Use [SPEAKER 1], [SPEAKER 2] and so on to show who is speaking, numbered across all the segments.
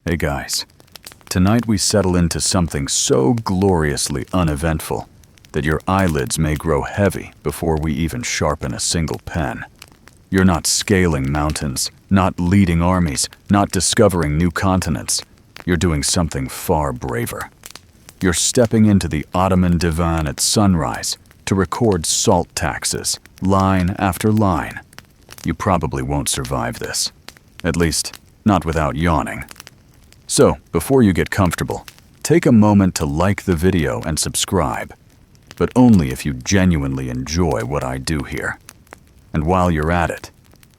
[SPEAKER 1] Hey guys, tonight we settle into something so gloriously uneventful that your eyelids may grow heavy before we even sharpen a single pen. You're not scaling mountains, not leading armies, not discovering new continents. You're doing something far braver. You're stepping into the Ottoman divan at sunrise to record salt taxes, line after line. You probably won't survive this. At least, not without yawning. So, before you get comfortable, take a moment to like the video and subscribe, but only if you genuinely enjoy what I do here. And while you're at it,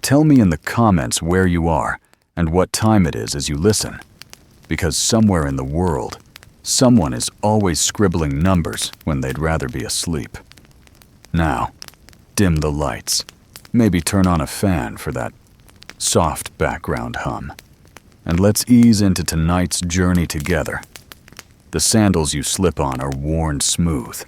[SPEAKER 1] tell me in the comments where you are and what time it is as you listen, because somewhere in the world, someone is always scribbling numbers when they'd rather be asleep. Now, dim the lights, maybe turn on a fan for that soft background hum. And let's ease into tonight's journey together. The sandals you slip on are worn smooth,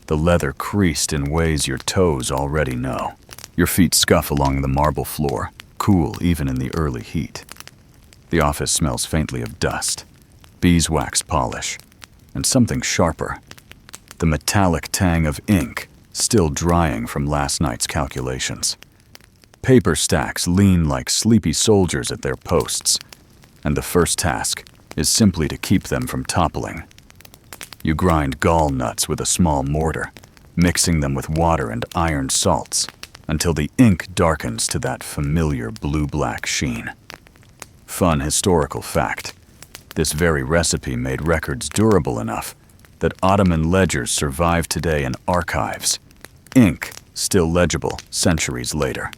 [SPEAKER 1] the leather creased in ways your toes already know. Your feet scuff along the marble floor, cool even in the early heat. The office smells faintly of dust, beeswax polish, and something sharper. The metallic tang of ink still drying from last night's calculations. Paper stacks lean like sleepy soldiers at their posts, and the first task is simply to keep them from toppling. You grind gall nuts with a small mortar, mixing them with water and iron salts until the ink darkens to that familiar blue-black sheen. Fun historical fact: this very recipe made records durable enough that Ottoman ledgers survive today in archives, ink still legible centuries later.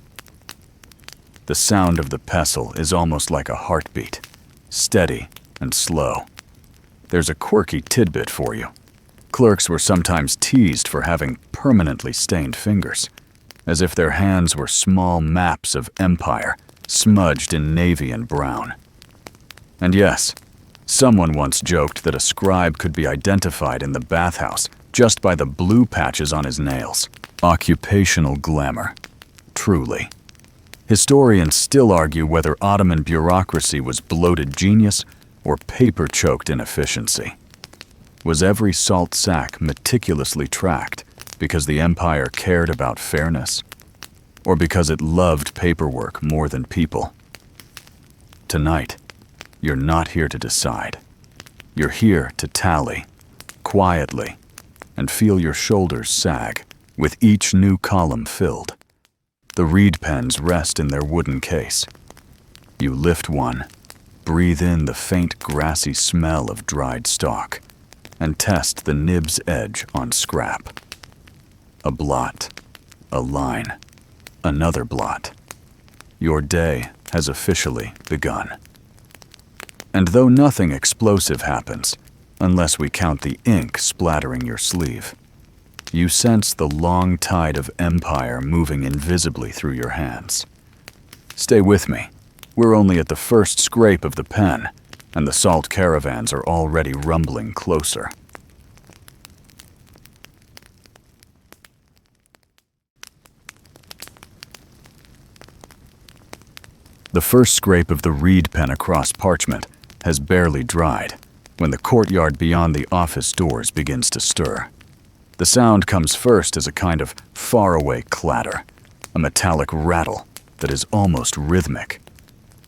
[SPEAKER 1] The sound of the pestle is almost like a heartbeat, steady and slow. There's a quirky tidbit for you. Clerks were sometimes teased for having permanently stained fingers, as if their hands were small maps of empire smudged in navy and brown. And yes, someone once joked that a scribe could be identified in the bathhouse just by the blue patches on his nails. Occupational glamour. Truly. Historians still argue whether Ottoman bureaucracy was bloated genius or paper-choked inefficiency. Was every salt sack meticulously tracked because the empire cared about fairness, or because it loved paperwork more than people? Tonight, you're not here to decide. You're here to tally, quietly, and feel your shoulders sag with each new column filled. The reed pens rest in their wooden case. You lift one, breathe in the faint grassy smell of dried stalk, and test the nib's edge on scrap. A blot, a line, another blot. Your day has officially begun. And though nothing explosive happens, unless we count the ink splattering your sleeve, you sense the long tide of empire moving invisibly through your hands. Stay with me. We're only at the first scrape of the pen, and the salt caravans are already rumbling closer. The first scrape of the reed pen across parchment has barely dried when the courtyard beyond the office doors begins to stir. The sound comes first as a kind of faraway clatter, a metallic rattle that is almost rhythmic.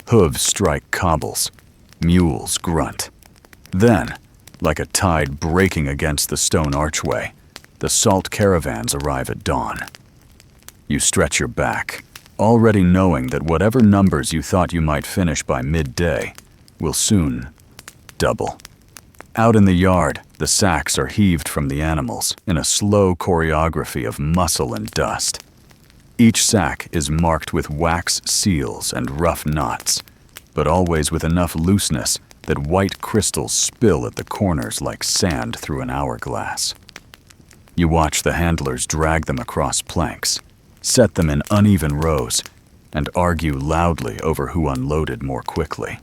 [SPEAKER 1] Hooves strike cobbles, mules grunt. Then, like a tide breaking against the stone archway, the salt caravans arrive at dawn. You stretch your back, already knowing that whatever numbers you thought you might finish by midday will soon double. Out in the yard, the sacks are heaved from the animals in a slow choreography of muscle and dust. Each sack is marked with wax seals and rough knots, but always with enough looseness that white crystals spill at the corners like sand through an hourglass. You watch the handlers drag them across planks, set them in uneven rows, and argue loudly over who unloaded more quickly.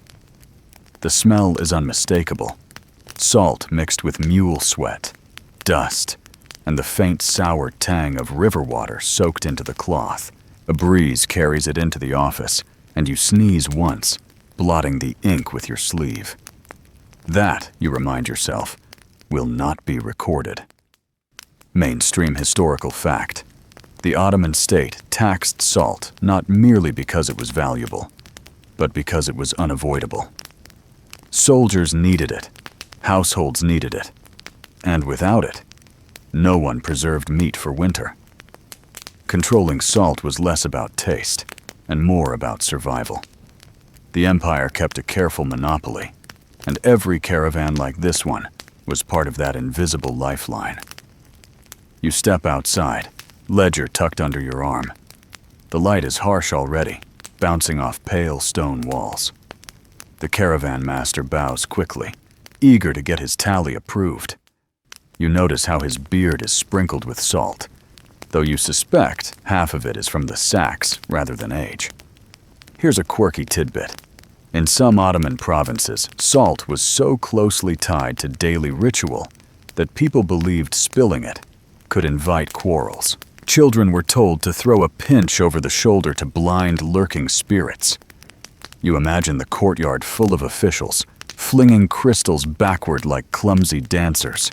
[SPEAKER 1] The smell is unmistakable. Salt mixed with mule sweat, dust, and the faint sour tang of river water soaked into the cloth. A breeze carries it into the office, and you sneeze once, blotting the ink with your sleeve. That, you remind yourself, will not be recorded. Mainstream historical fact. The Ottoman state taxed salt not merely because it was valuable, but because it was unavoidable. Soldiers needed it, households needed it, and without it, no one preserved meat for winter. Controlling salt was less about taste and more about survival. The empire kept a careful monopoly, and every caravan like this one was part of that invisible lifeline. You step outside, ledger tucked under your arm. The light is harsh already, bouncing off pale stone walls. The caravan master bows quickly, eager to get his tally approved. You notice how his beard is sprinkled with salt, though you suspect half of it is from the sacks rather than age. Here's a quirky tidbit. In some Ottoman provinces, salt was so closely tied to daily ritual that people believed spilling it could invite quarrels. Children were told to throw a pinch over the shoulder to blind lurking spirits. You imagine the courtyard full of officials, flinging crystals backward like clumsy dancers.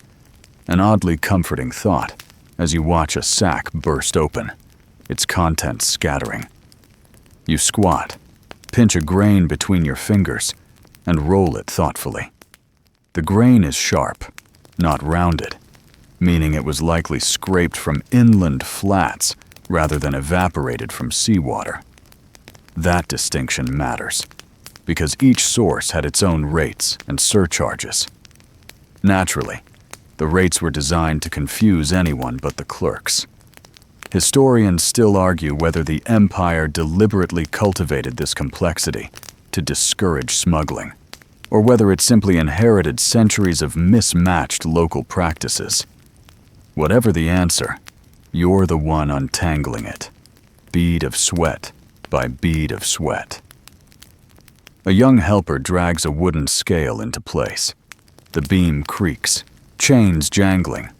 [SPEAKER 1] An oddly comforting thought as you watch a sack burst open, its contents scattering. You squat, pinch a grain between your fingers, and roll it thoughtfully. The grain is sharp, not rounded, meaning it was likely scraped from inland flats rather than evaporated from seawater. That distinction matters, because each source had its own rates and surcharges. Naturally, the rates were designed to confuse anyone but the clerks. Historians still argue whether the empire deliberately cultivated this complexity to discourage smuggling, or whether it simply inherited centuries of mismatched local practices. Whatever the answer, you're the one untangling it, bead of sweat by bead of sweat. A young helper drags a wooden scale into place. The beam creaks, chains jangling,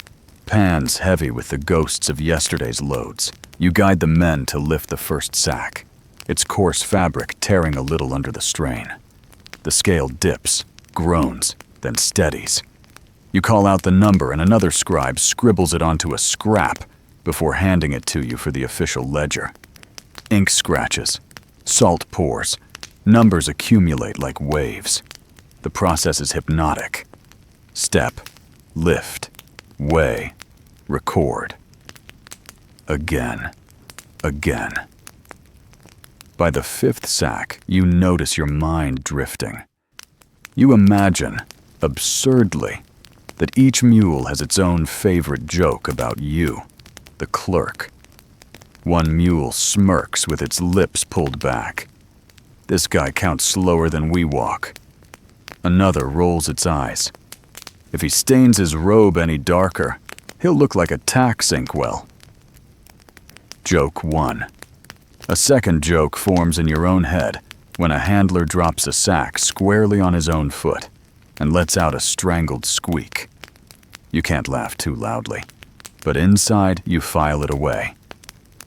[SPEAKER 1] pans heavy with the ghosts of yesterday's loads. You guide the men to lift the first sack, its coarse fabric tearing a little under the strain. The scale dips, groans, then steadies. You call out the number and another scribe scribbles it onto a scrap before handing it to you for the official ledger. Ink scratches, salt pours, numbers accumulate like waves. The process is hypnotic. Step, lift, weigh, record. Again, again. By the fifth sack, you notice your mind drifting. You imagine, absurdly, that each mule has its own favorite joke about you, the clerk. One mule smirks with its lips pulled back. This guy counts slower than we walk. Another rolls its eyes. If he stains his robe any darker, he'll look like a tax inkwell. Joke 1. A second joke forms in your own head when a handler drops a sack squarely on his own foot and lets out a strangled squeak. You can't laugh too loudly, but inside you file it away.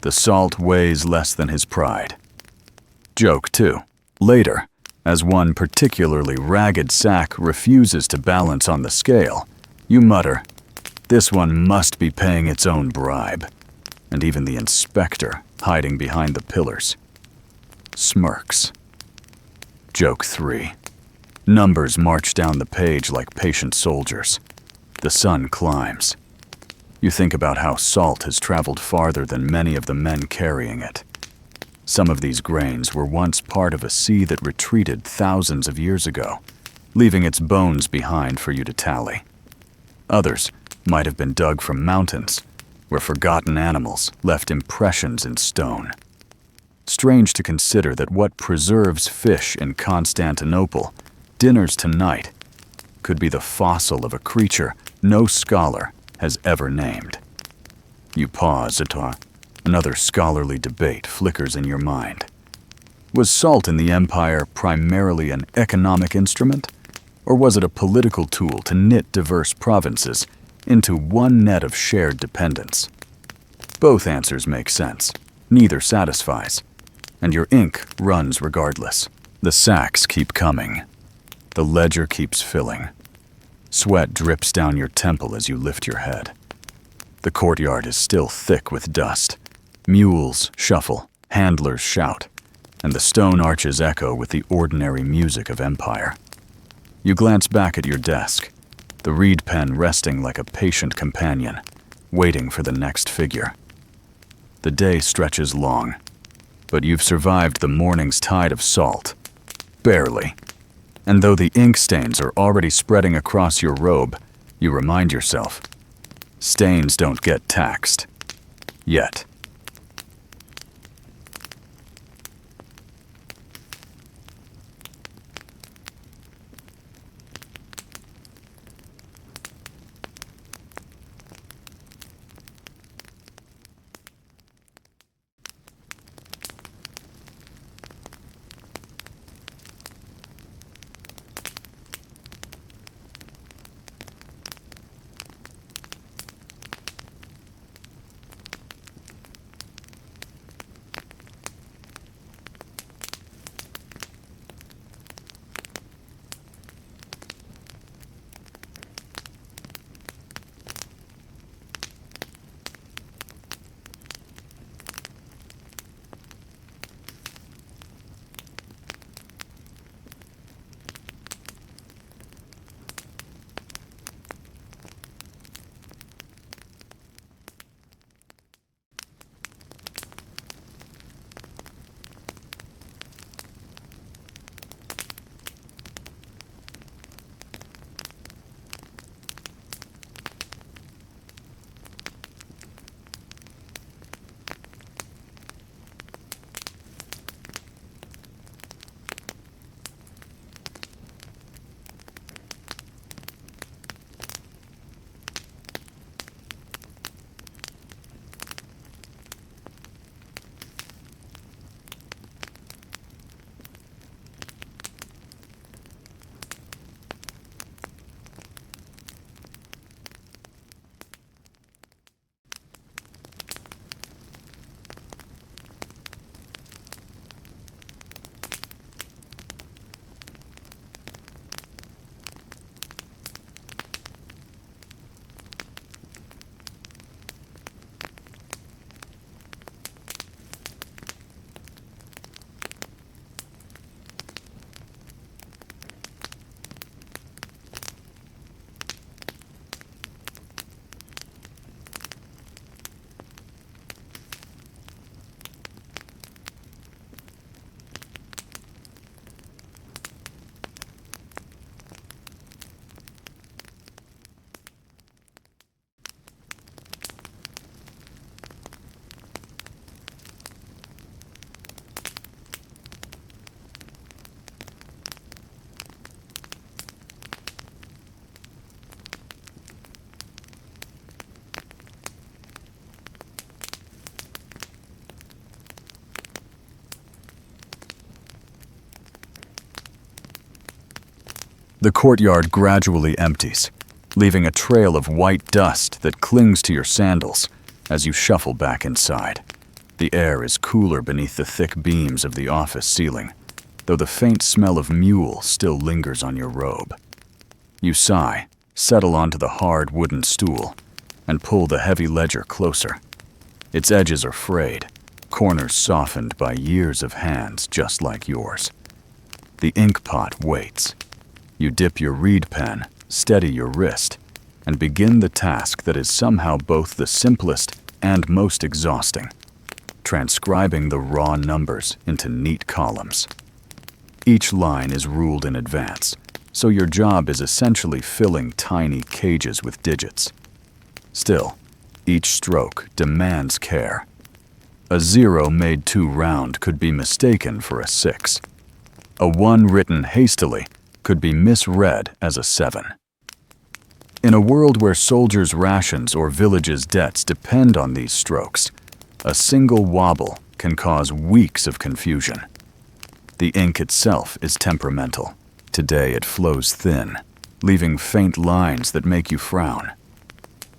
[SPEAKER 1] The salt weighs less than his pride. Joke 2. Later, as one particularly ragged sack refuses to balance on the scale, you mutter, "This one must be paying its own bribe." And even the inspector, hiding behind the pillars, smirks. Joke 3. Numbers march down the page like patient soldiers. The sun climbs. You think about how salt has traveled farther than many of the men carrying it. Some of these grains were once part of a sea that retreated thousands of years ago, leaving its bones behind for you to tally. Others might have been dug from mountains, where forgotten animals left impressions in stone. Strange to consider that what preserves fish in Constantinople, dinners tonight, could be the fossil of a creature no scholar has ever named. You pause, another scholarly debate flickers in your mind. Was salt in the empire primarily an economic instrument, or was it a political tool to knit diverse provinces into one net of shared dependence? Both answers make sense. Neither satisfies, and your ink runs regardless. The sacks keep coming. The ledger keeps filling. Sweat drips down your temple as you lift your head. The courtyard is still thick with dust. Mules shuffle, handlers shout, and the stone arches echo with the ordinary music of empire. You glance back at your desk, the reed pen resting like a patient companion, waiting for the next figure. The day stretches long, but you've survived the morning's tide of salt. Barely. And though the ink stains are already spreading across your robe, you remind yourself, stains don't get taxed. Yet. The courtyard gradually empties, leaving a trail of white dust that clings to your sandals as you shuffle back inside. The air is cooler beneath the thick beams of the office ceiling, though the faint smell of mule still lingers on your robe. You sigh, settle onto the hard wooden stool, and pull the heavy ledger closer. Its edges are frayed, corners softened by years of hands just like yours. The ink pot waits. You dip your reed pen, steady your wrist, and begin the task that is somehow both the simplest and most exhausting, transcribing the raw numbers into neat columns. Each line is ruled in advance, so your job is essentially filling tiny cages with digits. Still, each stroke demands care. A 0 made too round could be mistaken for a 6. A 1 written hastily could be misread as a 7. In a world where soldiers' rations or villages' debts depend on these strokes, a single wobble can cause weeks of confusion. The ink itself is temperamental. Today it flows thin, leaving faint lines that make you frown.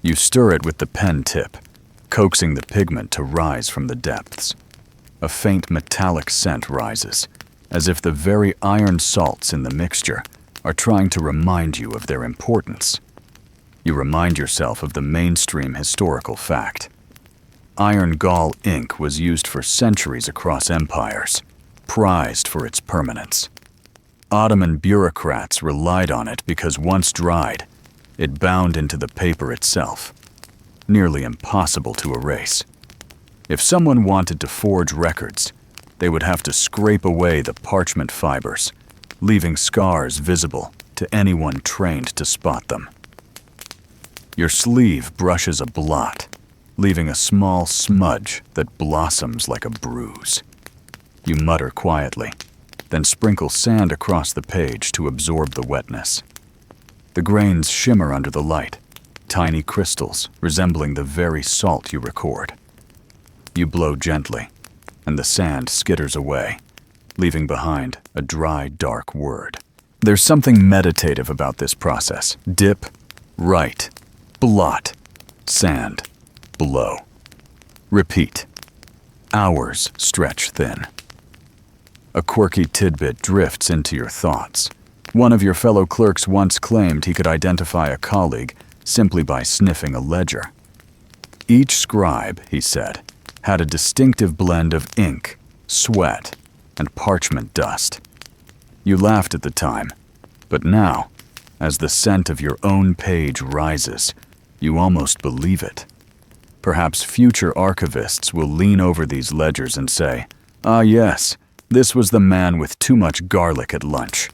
[SPEAKER 1] You stir it with the pen tip, coaxing the pigment to rise from the depths. A faint metallic scent rises, as if the very iron salts in the mixture are trying to remind you of their importance. You remind yourself of the mainstream historical fact. Iron gall ink was used for centuries across empires, prized for its permanence. Ottoman bureaucrats relied on it because once dried, it bound into the paper itself, nearly impossible to erase. If someone wanted to forge records, they would have to scrape away the parchment fibers, leaving scars visible to anyone trained to spot them. Your sleeve brushes a blot, leaving a small smudge that blossoms like a bruise. You mutter quietly, then sprinkle sand across the page to absorb the wetness. The grains shimmer under the light, tiny crystals resembling the very salt you record. You blow gently, and the sand skitters away, leaving behind a dry, dark word. There's something meditative about this process. Dip, write, blot, sand, blow. Repeat. Hours stretch thin. A quirky tidbit drifts into your thoughts. One of your fellow clerks once claimed he could identify a colleague simply by sniffing a ledger. Each scribe, he said, had a distinctive blend of ink, sweat, and parchment dust. You laughed at the time, but now, as the scent of your own page rises, you almost believe it. Perhaps future archivists will lean over these ledgers and say, "Ah yes, this was the man with too much garlic at lunch."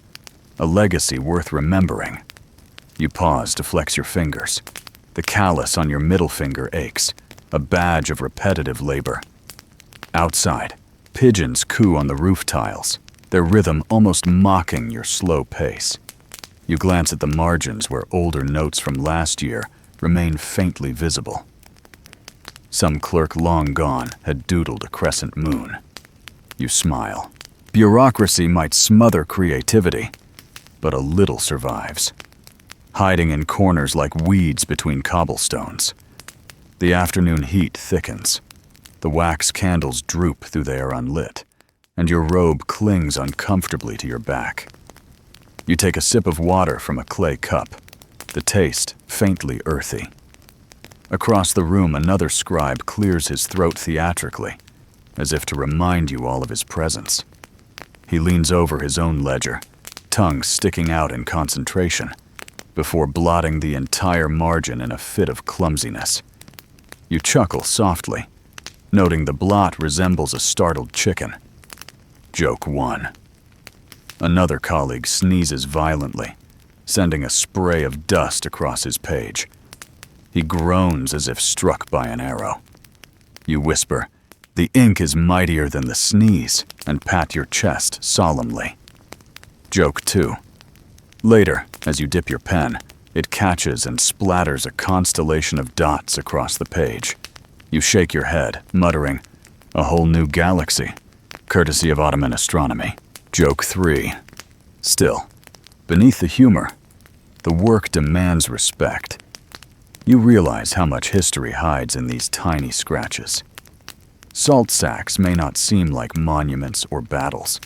[SPEAKER 1] A legacy worth remembering. You pause to flex your fingers. The callus on your middle finger aches, a badge of repetitive labor. Outside, pigeons coo on the roof tiles, their rhythm almost mocking your slow pace. You glance at the margins where older notes from last year remain faintly visible. Some clerk long gone had doodled a crescent moon. You smile. Bureaucracy might smother creativity, but a little survives, hiding in corners like weeds between cobblestones. The afternoon heat thickens. The wax candles droop though they are unlit, and your robe clings uncomfortably to your back. You take a sip of water from a clay cup, the taste faintly earthy. Across the room, another scribe clears his throat theatrically, as if to remind you all of his presence. He leans over his own ledger, tongue sticking out in concentration, before blotting the entire margin in a fit of clumsiness. You chuckle softly, noting the blot resembles a startled chicken. Joke 1. Another colleague sneezes violently, sending a spray of dust across his page. He groans as if struck by an arrow. You whisper, "The ink is mightier than the sneeze," and pat your chest solemnly. Joke 2. Later, as you dip your pen, it catches and splatters a constellation of dots across the page. You shake your head, muttering, "A whole new galaxy," courtesy of Ottoman astronomy. Joke 3. Still, beneath the humor, the work demands respect. You realize how much history hides in these tiny scratches. Salt sacks may not seem like monuments or battles,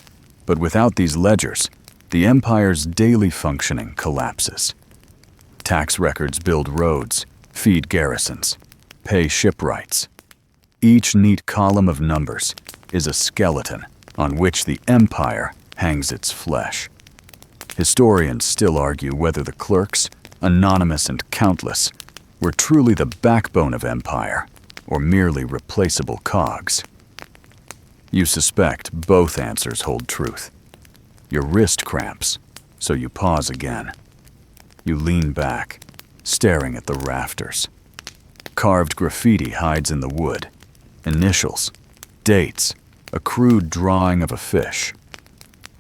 [SPEAKER 1] but without these ledgers, the empire's daily functioning collapses. Tax records build roads, feed garrisons, pay shipwrights. Each neat column of numbers is a skeleton on which the empire hangs its flesh. Historians still argue whether the clerks, anonymous and countless, were truly the backbone of empire or merely replaceable cogs. You suspect both answers hold truth. Your wrist cramps, so you pause again. You lean back, staring at the rafters. Carved graffiti hides in the wood. Initials, dates, a crude drawing of a fish.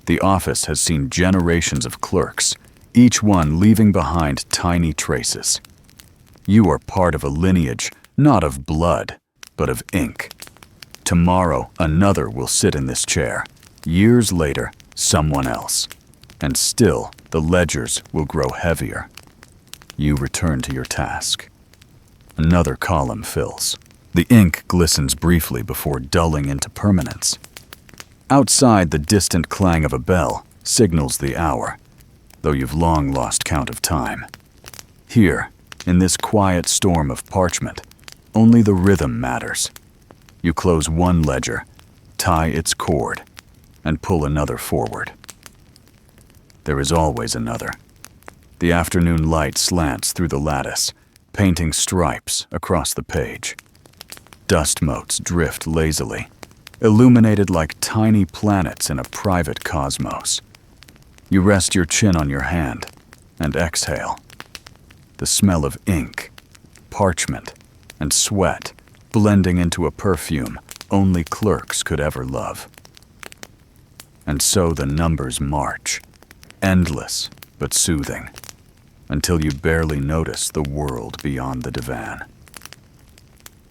[SPEAKER 1] The office has seen generations of clerks, each one leaving behind tiny traces. You are part of a lineage not of blood, but of ink. Tomorrow, another will sit in this chair. Years later, someone else. And still, the ledgers will grow heavier. You return to your task. Another column fills. The ink glistens briefly before dulling into permanence. Outside, the distant clang of a bell signals the hour. though you've long lost count of time. Here, in this quiet storm of parchment, only the rhythm matters. You close one ledger, tie its cord, and pull another forward. There is always another. The afternoon light slants through the lattice, painting stripes across the page. Dust motes drift lazily, illuminated like tiny planets in a private cosmos. You rest your chin on your hand and exhale. The smell of ink, parchment, and sweat blending into a perfume only clerks could ever love. And so the numbers march, endless but soothing, until you barely notice the world beyond the divan.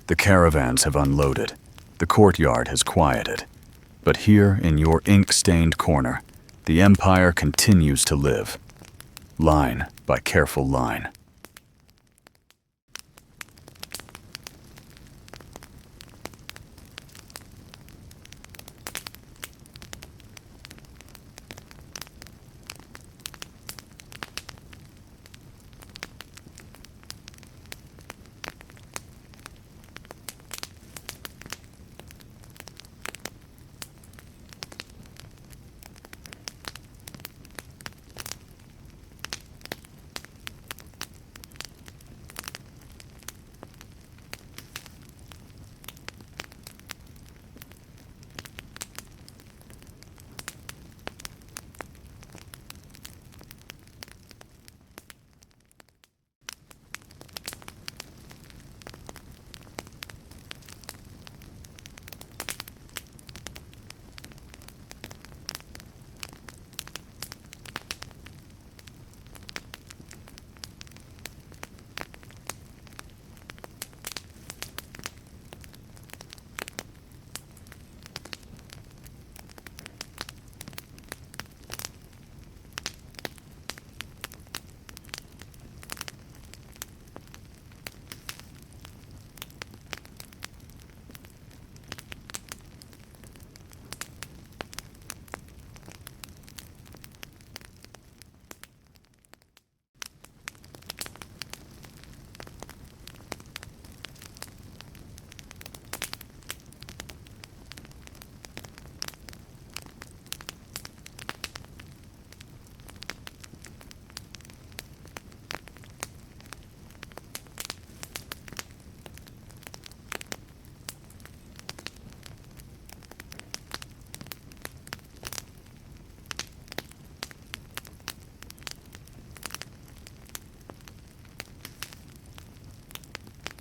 [SPEAKER 1] The caravans have unloaded, the courtyard has quieted, but here in your ink-stained corner, the empire continues to live, line by careful line.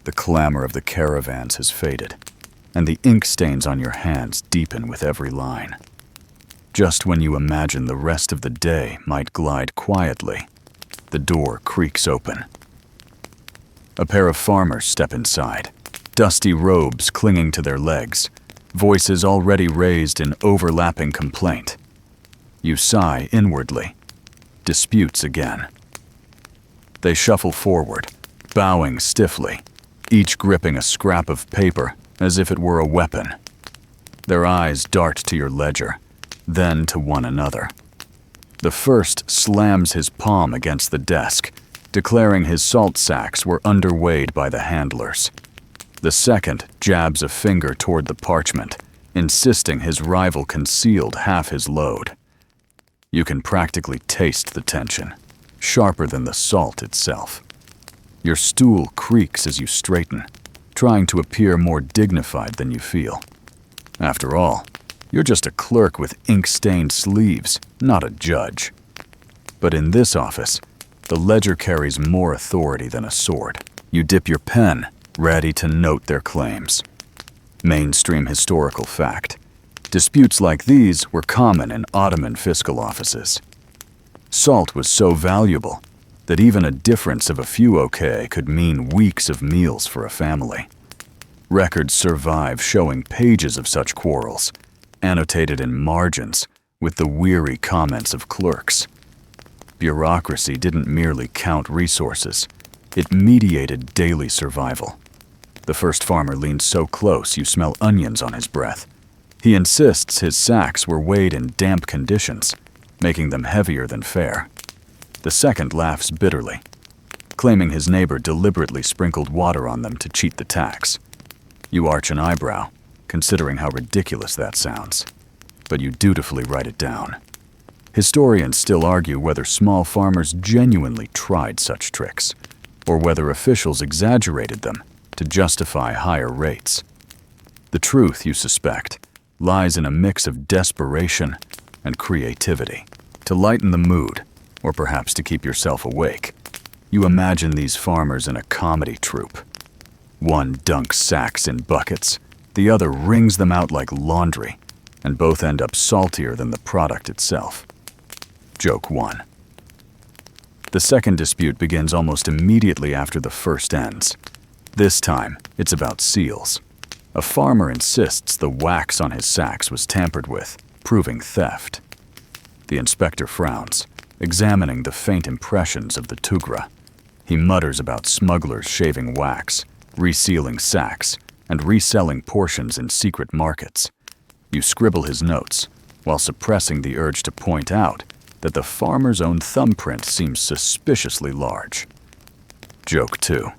[SPEAKER 1] The clamor of the caravans has faded, and the ink stains on your hands deepen with every line. Just when you imagine the rest of the day might glide quietly, the door creaks open. A pair of farmers step inside, dusty robes clinging to their legs, voices already raised in overlapping complaint. You sigh inwardly. Disputes again. They shuffle forward, bowing stiffly, each gripping a scrap of paper as if it were a weapon. Their eyes dart to your ledger, then to one another. The first slams his palm against the desk, declaring his salt sacks were underweighed by the handlers. The second jabs a finger toward the parchment, insisting his rival concealed half his load. You can practically taste the tension, sharper than the salt itself. Your stool creaks as you straighten, trying to appear more dignified than you feel. After all, you're just a clerk with ink-stained sleeves, not a judge. But in this office, the ledger carries more authority than a sword. You dip your pen, ready to note their claims. Mainstream historical fact. Disputes like these were common in Ottoman fiscal offices. Salt was so valuable that even a difference of a few okay could mean weeks of meals for a family. Records survive showing pages of such quarrels, annotated in margins with the weary comments of clerks. Bureaucracy didn't merely count resources, it mediated daily survival. The first farmer leans so close you smell onions on his breath. He insists his sacks were weighed in damp conditions, making them heavier than fair. The second laughs bitterly, claiming his neighbor deliberately sprinkled water on them to cheat the tax. You arch an eyebrow, considering how ridiculous that sounds, but you dutifully write it down. Historians still argue whether small farmers genuinely tried such tricks, or whether officials exaggerated them to justify higher rates. The truth, you suspect, lies in a mix of desperation and creativity. To lighten the mood, or perhaps to keep yourself awake, you imagine these farmers in a comedy troupe. One dunks sacks in buckets, the other wrings them out like laundry, and both end up saltier than the product itself. Joke 1. The second dispute begins almost immediately after the first ends. This time, it's about seals. A farmer insists the wax on his sacks was tampered with, proving theft. The inspector frowns, examining the faint impressions of the tugra. He mutters about smugglers shaving wax, resealing sacks, and reselling portions in secret markets. You scribble his notes, while suppressing the urge to point out that the farmer's own thumbprint seems suspiciously large. Joke 2.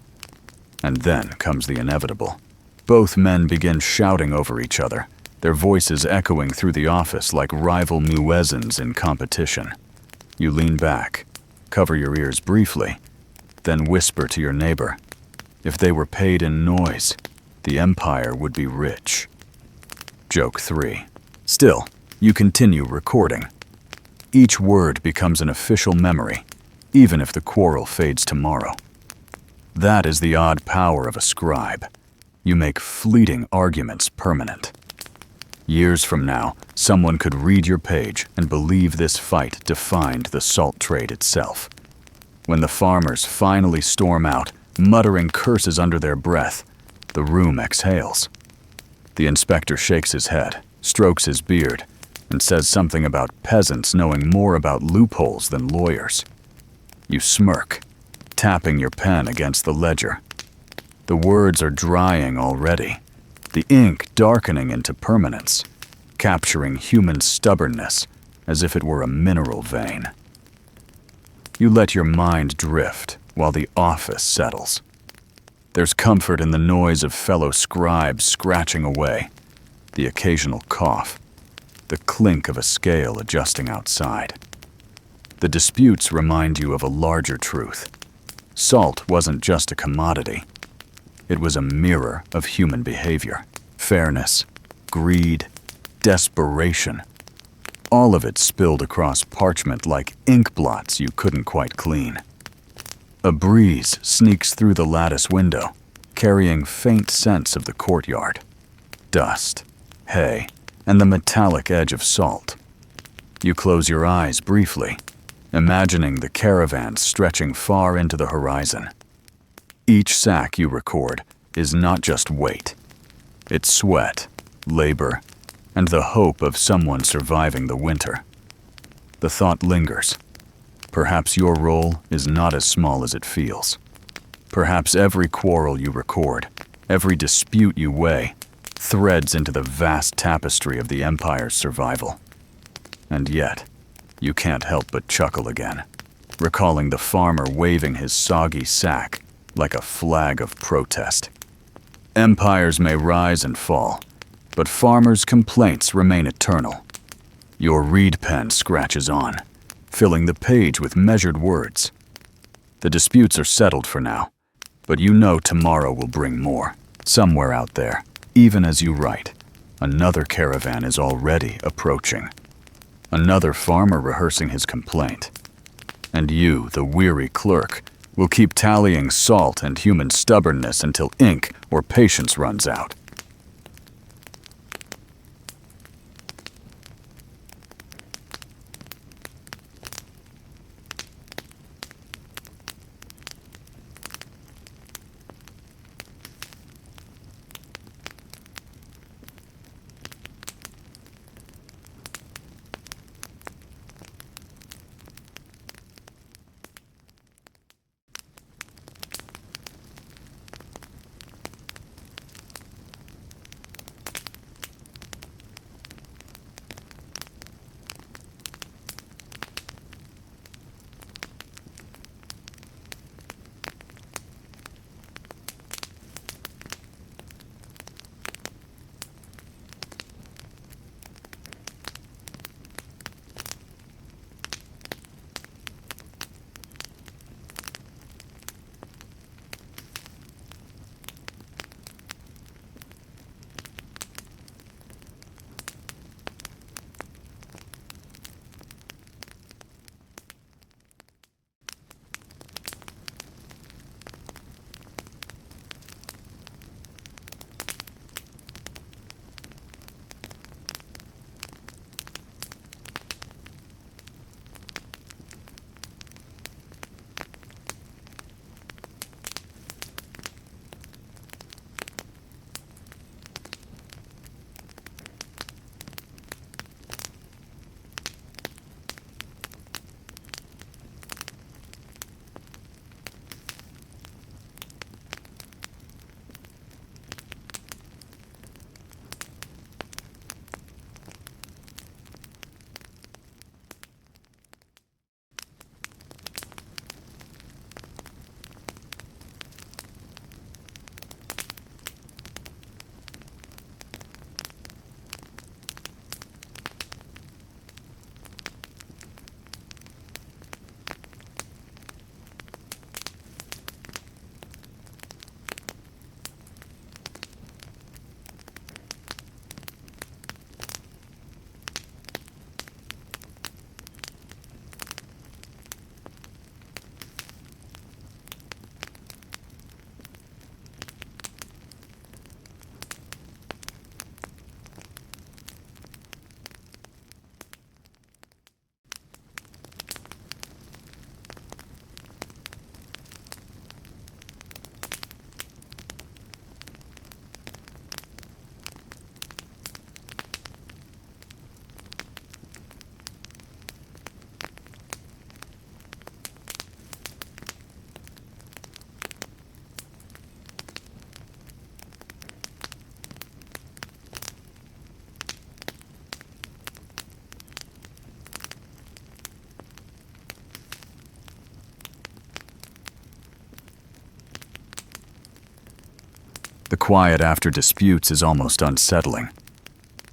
[SPEAKER 1] And then comes the inevitable. Both men begin shouting over each other, their voices echoing through the office like rival muezzins in competition. You lean back, cover your ears briefly, then whisper to your neighbor, if they were paid in noise, the empire would be rich. Joke 3. Still, you continue recording. Each word becomes an official memory, even if the quarrel fades tomorrow. That is the odd power of a scribe. You make fleeting arguments permanent. Years from now, someone could read your page and believe this fight defined the salt trade itself. When the farmers finally storm out, muttering curses under their breath, the room exhales. The inspector shakes his head, strokes his beard, and says something about peasants knowing more about loopholes than lawyers. You smirk, tapping your pen against the ledger. The words are drying already, the ink darkening into permanence, capturing human stubbornness as if it were a mineral vein. You let your mind drift while the office settles. There's comfort in the noise of fellow scribes scratching away, the occasional cough, the clink of a scale adjusting outside. The disputes remind you of a larger truth. Salt wasn't just a commodity. It was a mirror of human behavior, fairness, greed, desperation. All of it spilled across parchment like ink blots you couldn't quite clean. A breeze sneaks through the lattice window, carrying faint scents of the courtyard. Dust, hay, and the metallic edge of salt. You close your eyes briefly, imagining the caravans stretching far into the horizon. Each sack you record is not just weight. It's sweat, labor, and the hope of someone surviving the winter. The thought lingers. Perhaps your role is not as small as it feels. Perhaps every quarrel you record, every dispute you weigh, threads into the vast tapestry of the empire's survival. And yet, you can't help but chuckle again, recalling the farmer waving his soggy sack like a flag of protest. Empires may rise and fall, but farmers' complaints remain eternal. Your reed pen scratches on, filling the page with measured words. The disputes are settled for now, but you know tomorrow will bring more. Somewhere out there, even as you write, another caravan is already approaching. Another farmer rehearsing his complaint. And you, the weary clerk, will keep tallying salt and human stubbornness until ink or patience runs out. quiet after disputes is almost unsettling.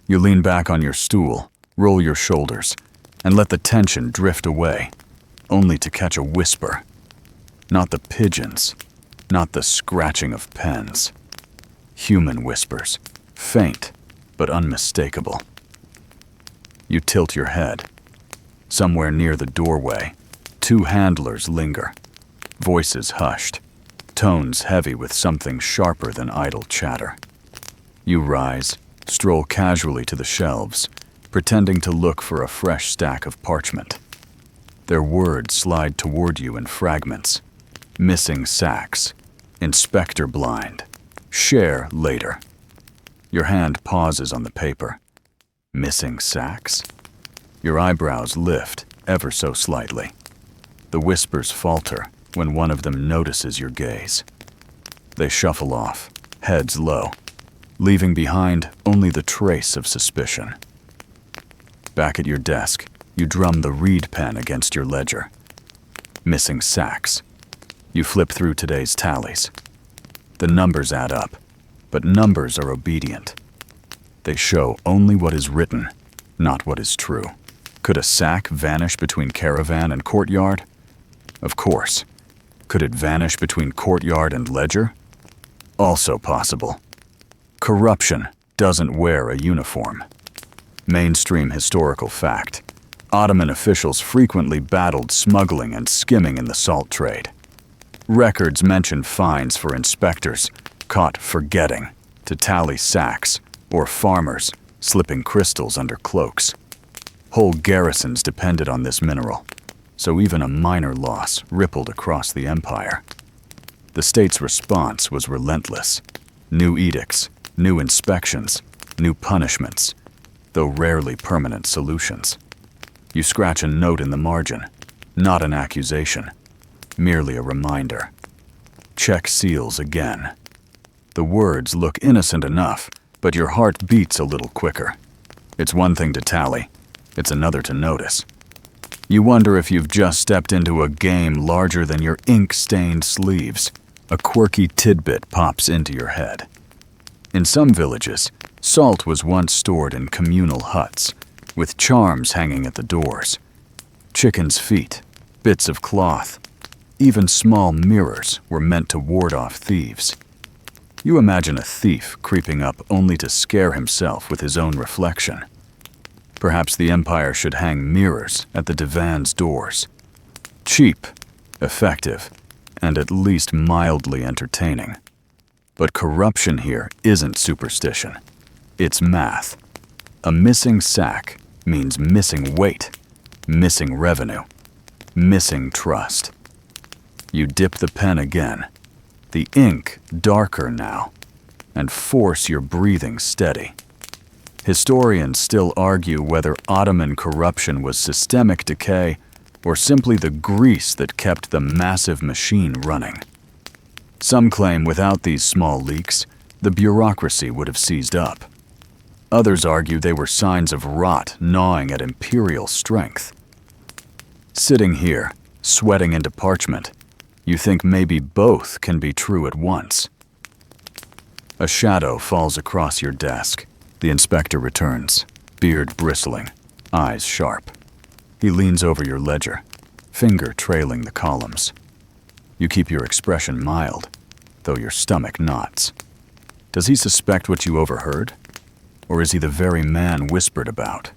[SPEAKER 1] You lean back on your stool, roll your shoulders, and let the tension drift away, only to catch a whisper. Not the pigeons, not the scratching of pens. Human whispers, faint but unmistakable. You tilt your head. Somewhere near the doorway, two handlers linger, voices hushed, tones heavy with something sharper than idle chatter. You rise, stroll casually to the shelves, pretending to look for a fresh stack of parchment. Their words slide toward you in fragments. Missing sacks, inspector blind, share later. Your hand pauses on the paper. Missing sacks? Your eyebrows lift ever so slightly. The whispers falter when one of them notices your gaze. They shuffle off, heads low, leaving behind only the trace of suspicion. Back at your desk, you drum the reed pen against your ledger. Missing sacks. You flip through today's tallies. The numbers add up, but numbers are obedient. They show only what is written, not what is true. Could a sack vanish between caravan and courtyard? Of course. Could it vanish between courtyard and ledger? Also possible. Corruption doesn't wear a uniform. Mainstream historical fact. Ottoman officials frequently battled smuggling and skimming in the salt trade. Records mention fines for inspectors caught forgetting to tally sacks, or farmers slipping crystals under cloaks. Whole garrisons depended on this mineral, so even a minor loss rippled across the empire. The state's response was relentless. New edicts, new inspections, new punishments, though rarely permanent solutions. You scratch a note in the margin, not an accusation, merely a reminder. Check seals again. The words look innocent enough, but your heart beats a little quicker. It's one thing to tally, it's another to notice. You wonder if you've just stepped into a game larger than your ink-stained sleeves. A quirky tidbit pops into your head. In some villages, salt was once stored in communal huts, with charms hanging at the doors. Chickens' feet, bits of cloth, even small mirrors were meant to ward off thieves. You imagine a thief creeping up only to scare himself with his own reflection. Perhaps the empire should hang mirrors at the divan's doors. Cheap, effective, and at least mildly entertaining. But corruption here isn't superstition. It's math. A missing sack means missing weight, missing revenue, missing trust. You dip the pen again, the ink darker now, and force your breathing steady. Historians still argue whether Ottoman corruption was systemic decay or simply the grease that kept the massive machine running. Some claim without these small leaks, the bureaucracy would have seized up. Others argue they were signs of rot gnawing at imperial strength. Sitting here, sweating into parchment, you think maybe both can be true at once. A shadow falls across your desk. The inspector returns, beard bristling, eyes sharp. He leans over your ledger, finger trailing the columns. You keep your expression mild, though your stomach knots. Does he suspect what you overheard? Or is he the very man whispered about?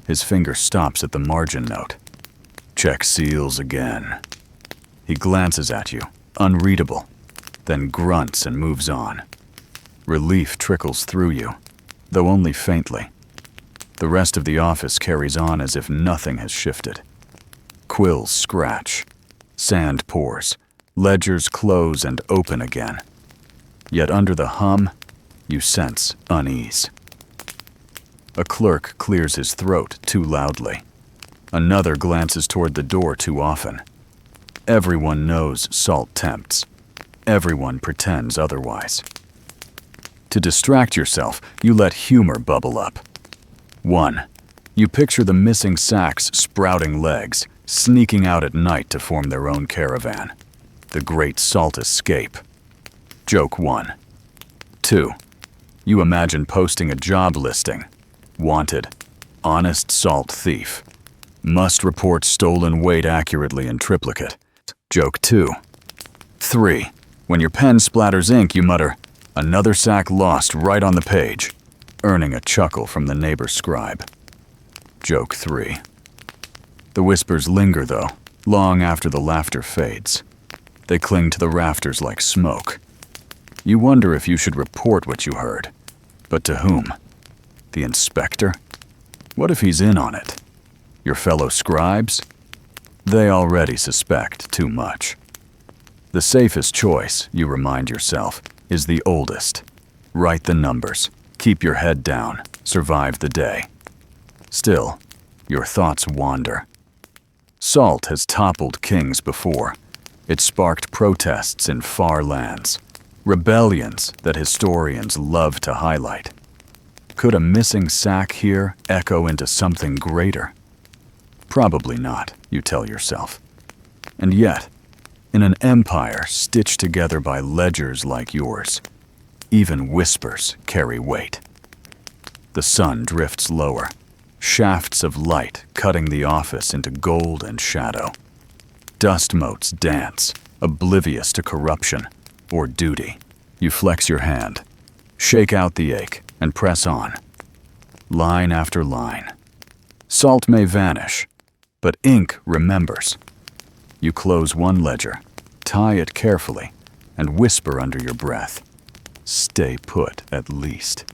[SPEAKER 1] His finger stops at the margin note. Check seals again. He glances at you, unreadable, then grunts and moves on. Relief trickles through you, though only faintly. The rest of the office carries on as if nothing has shifted. Quills scratch, sand pours, ledgers close and open again. Yet under the hum, you sense unease. A clerk clears his throat too loudly. Another glances toward the door too often. Everyone knows salt tempts. Everyone pretends otherwise. To distract yourself, you let humor bubble up. 1. You picture the missing sacks' sprouting legs, sneaking out at night to form their own caravan. The great salt escape. Joke 1. 2. You imagine posting a job listing. Wanted, honest salt thief. Must report stolen weight accurately in triplicate. Joke 2. 3. When your pen splatters ink, you mutter, another sack lost right on the page, earning a chuckle from the neighbor scribe. Joke 3. The whispers linger, though, long after the laughter fades. They cling to the rafters like smoke. You wonder if you should report what you heard. But to whom? The inspector? What if he's in on it? Your fellow scribes? They already suspect too much. The safest choice, you remind yourself, is the oldest. Write the numbers, keep your head down, survive the day. Still, your thoughts wander. Salt has toppled kings before. It sparked protests in far lands, rebellions that historians love to highlight. Could a missing sack here echo into something greater? Probably not, you tell yourself. And yet, in an empire stitched together by ledgers like yours, even whispers carry weight. The sun drifts lower, shafts of light cutting the office into gold and shadow. Dust motes dance, oblivious to corruption or duty. You flex your hand, shake out the ache, and press on. Line after line. Salt may vanish, but ink remembers. You close one ledger, tie it carefully, and whisper under your breath, stay put at least.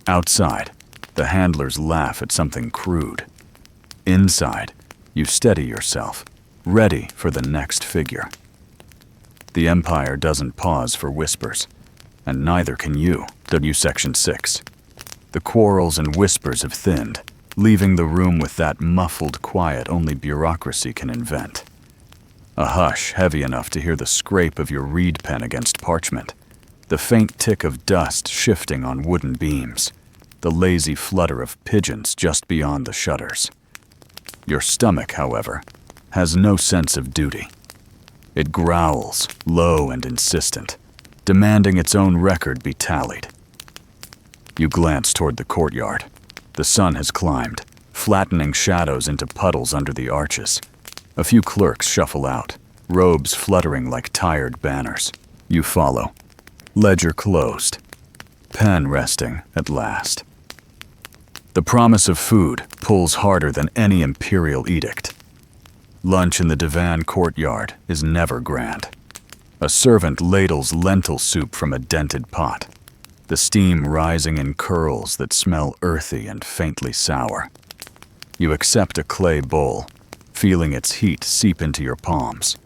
[SPEAKER 1] Outside, the handlers laugh at something crude. Inside, you steady yourself, ready for the next figure. The empire doesn't pause for whispers, and neither can you. Section 6. The quarrels and whispers have thinned, leaving the room with that muffled quiet only bureaucracy can invent. A hush heavy enough to hear the scrape of your reed pen against parchment, the faint tick of dust shifting on wooden beams, the lazy flutter of pigeons just beyond the shutters. Your stomach, however, has no sense of duty. It growls, low and insistent, demanding its own record be tallied. You glance toward the courtyard. The sun has climbed, flattening shadows into puddles under the arches. A few clerks shuffle out, robes fluttering like tired banners. You follow. Ledger closed. Pen resting at last. The promise of food pulls harder than any imperial edict. Lunch in the divan courtyard is never grand. A servant ladles lentil soup from a dented pot, the steam rising in curls that smell earthy and faintly sour. You accept a clay bowl, feeling its heat seep into your palms.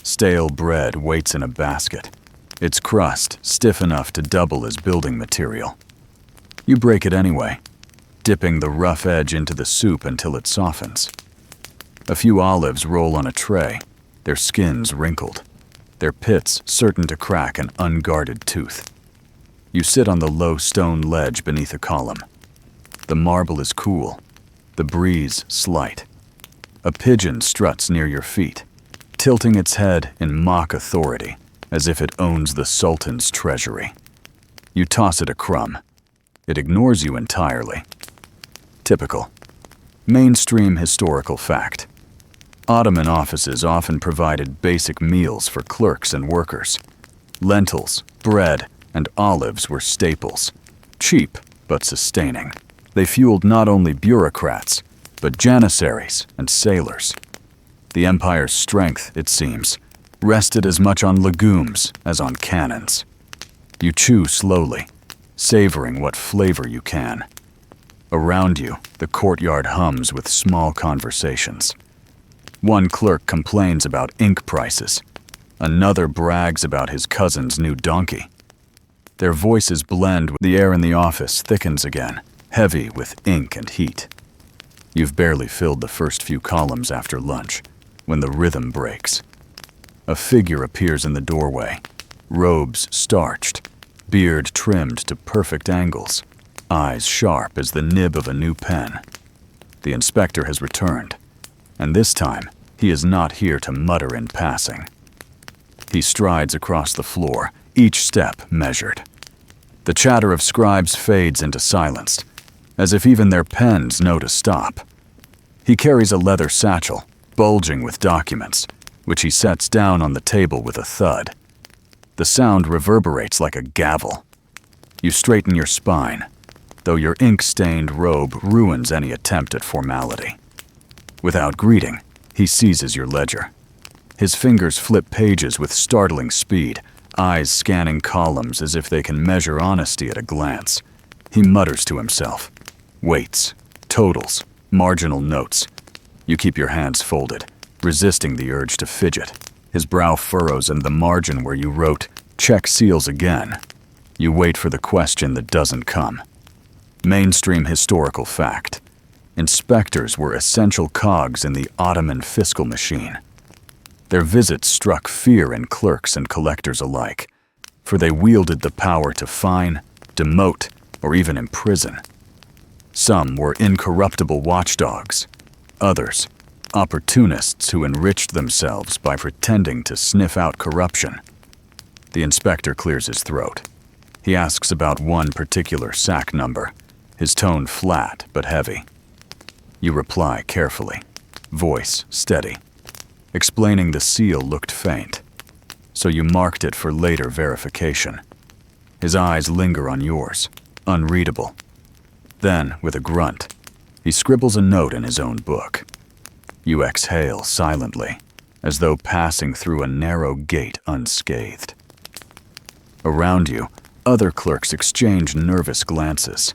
[SPEAKER 1] Stale bread waits in a basket, its crust stiff enough to double as building material. You break it anyway, dipping the rough edge into the soup until it softens. A few olives roll on a tray, their skins wrinkled, their pits certain to crack an unguarded tooth. You sit on the low stone ledge beneath a column. The marble is cool, the breeze slight. A pigeon struts near your feet, tilting its head in mock authority, as if it owns the Sultan's treasury. You toss it a crumb. It ignores you entirely. Typical. Mainstream historical fact. Ottoman offices often provided basic meals for clerks and workers. Lentils, bread, and olives were staples. Cheap, but sustaining. They fueled not only bureaucrats, but janissaries and sailors. The empire's strength, it seems, rested as much on legumes as on cannons. You chew slowly, savoring what flavor you can. Around you, the courtyard hums with small conversations. One clerk complains about ink prices. Another brags about his cousin's new donkey. Their voices blend, the air in the office thickens again, heavy with ink and heat. You've barely filled the first few columns after lunch, when the rhythm breaks. A figure appears in the doorway, robes starched, beard trimmed to perfect angles, eyes sharp as the nib of a new pen. The inspector has returned, and this time he is not here to mutter in passing. He strides across the floor, each step measured. The chatter of scribes fades into silence, as if even their pens know to stop. He carries a leather satchel, bulging with documents, which he sets down on the table with a thud. The sound reverberates like a gavel. You straighten your spine, though your ink-stained robe ruins any attempt at formality. Without greeting, he seizes your ledger. His fingers flip pages with startling speed, eyes scanning columns as if they can measure honesty at a glance. He mutters to himself. Weights, totals, marginal notes. You keep your hands folded, resisting the urge to fidget. His brow furrows and the margin where you wrote, "Check seals again." You wait for the question that doesn't come. Mainstream historical fact. Inspectors were essential cogs in the Ottoman fiscal machine. Their visits struck fear in clerks and collectors alike, for they wielded the power to fine, demote, or even imprison. Some were incorruptible watchdogs, others, opportunists who enriched themselves by pretending to sniff out corruption. The inspector clears his throat. He asks about one particular sack number, his tone flat but heavy. You reply carefully, voice steady, explaining the seal looked faint, so you marked it for later verification. His eyes linger on yours, unreadable. Then, with a grunt, he scribbles a note in his own book. You exhale silently, as though passing through a narrow gate unscathed. Around you, other clerks exchange nervous glances.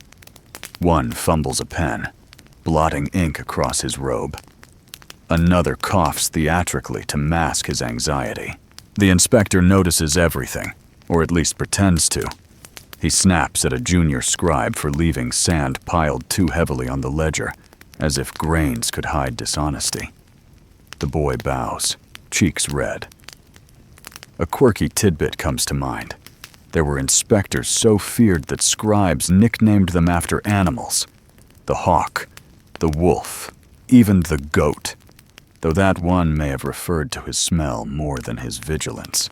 [SPEAKER 1] One fumbles a pen, blotting ink across his robe. Another coughs theatrically to mask his anxiety. The inspector notices everything, or at least pretends to. He snaps at a junior scribe for leaving sand piled too heavily on the ledger, as if grains could hide dishonesty. The boy bows, cheeks red. A quirky tidbit comes to mind. There were inspectors so feared that scribes nicknamed them after animals. The hawk, the wolf, even the goat, though that one may have referred to his smell more than his vigilance.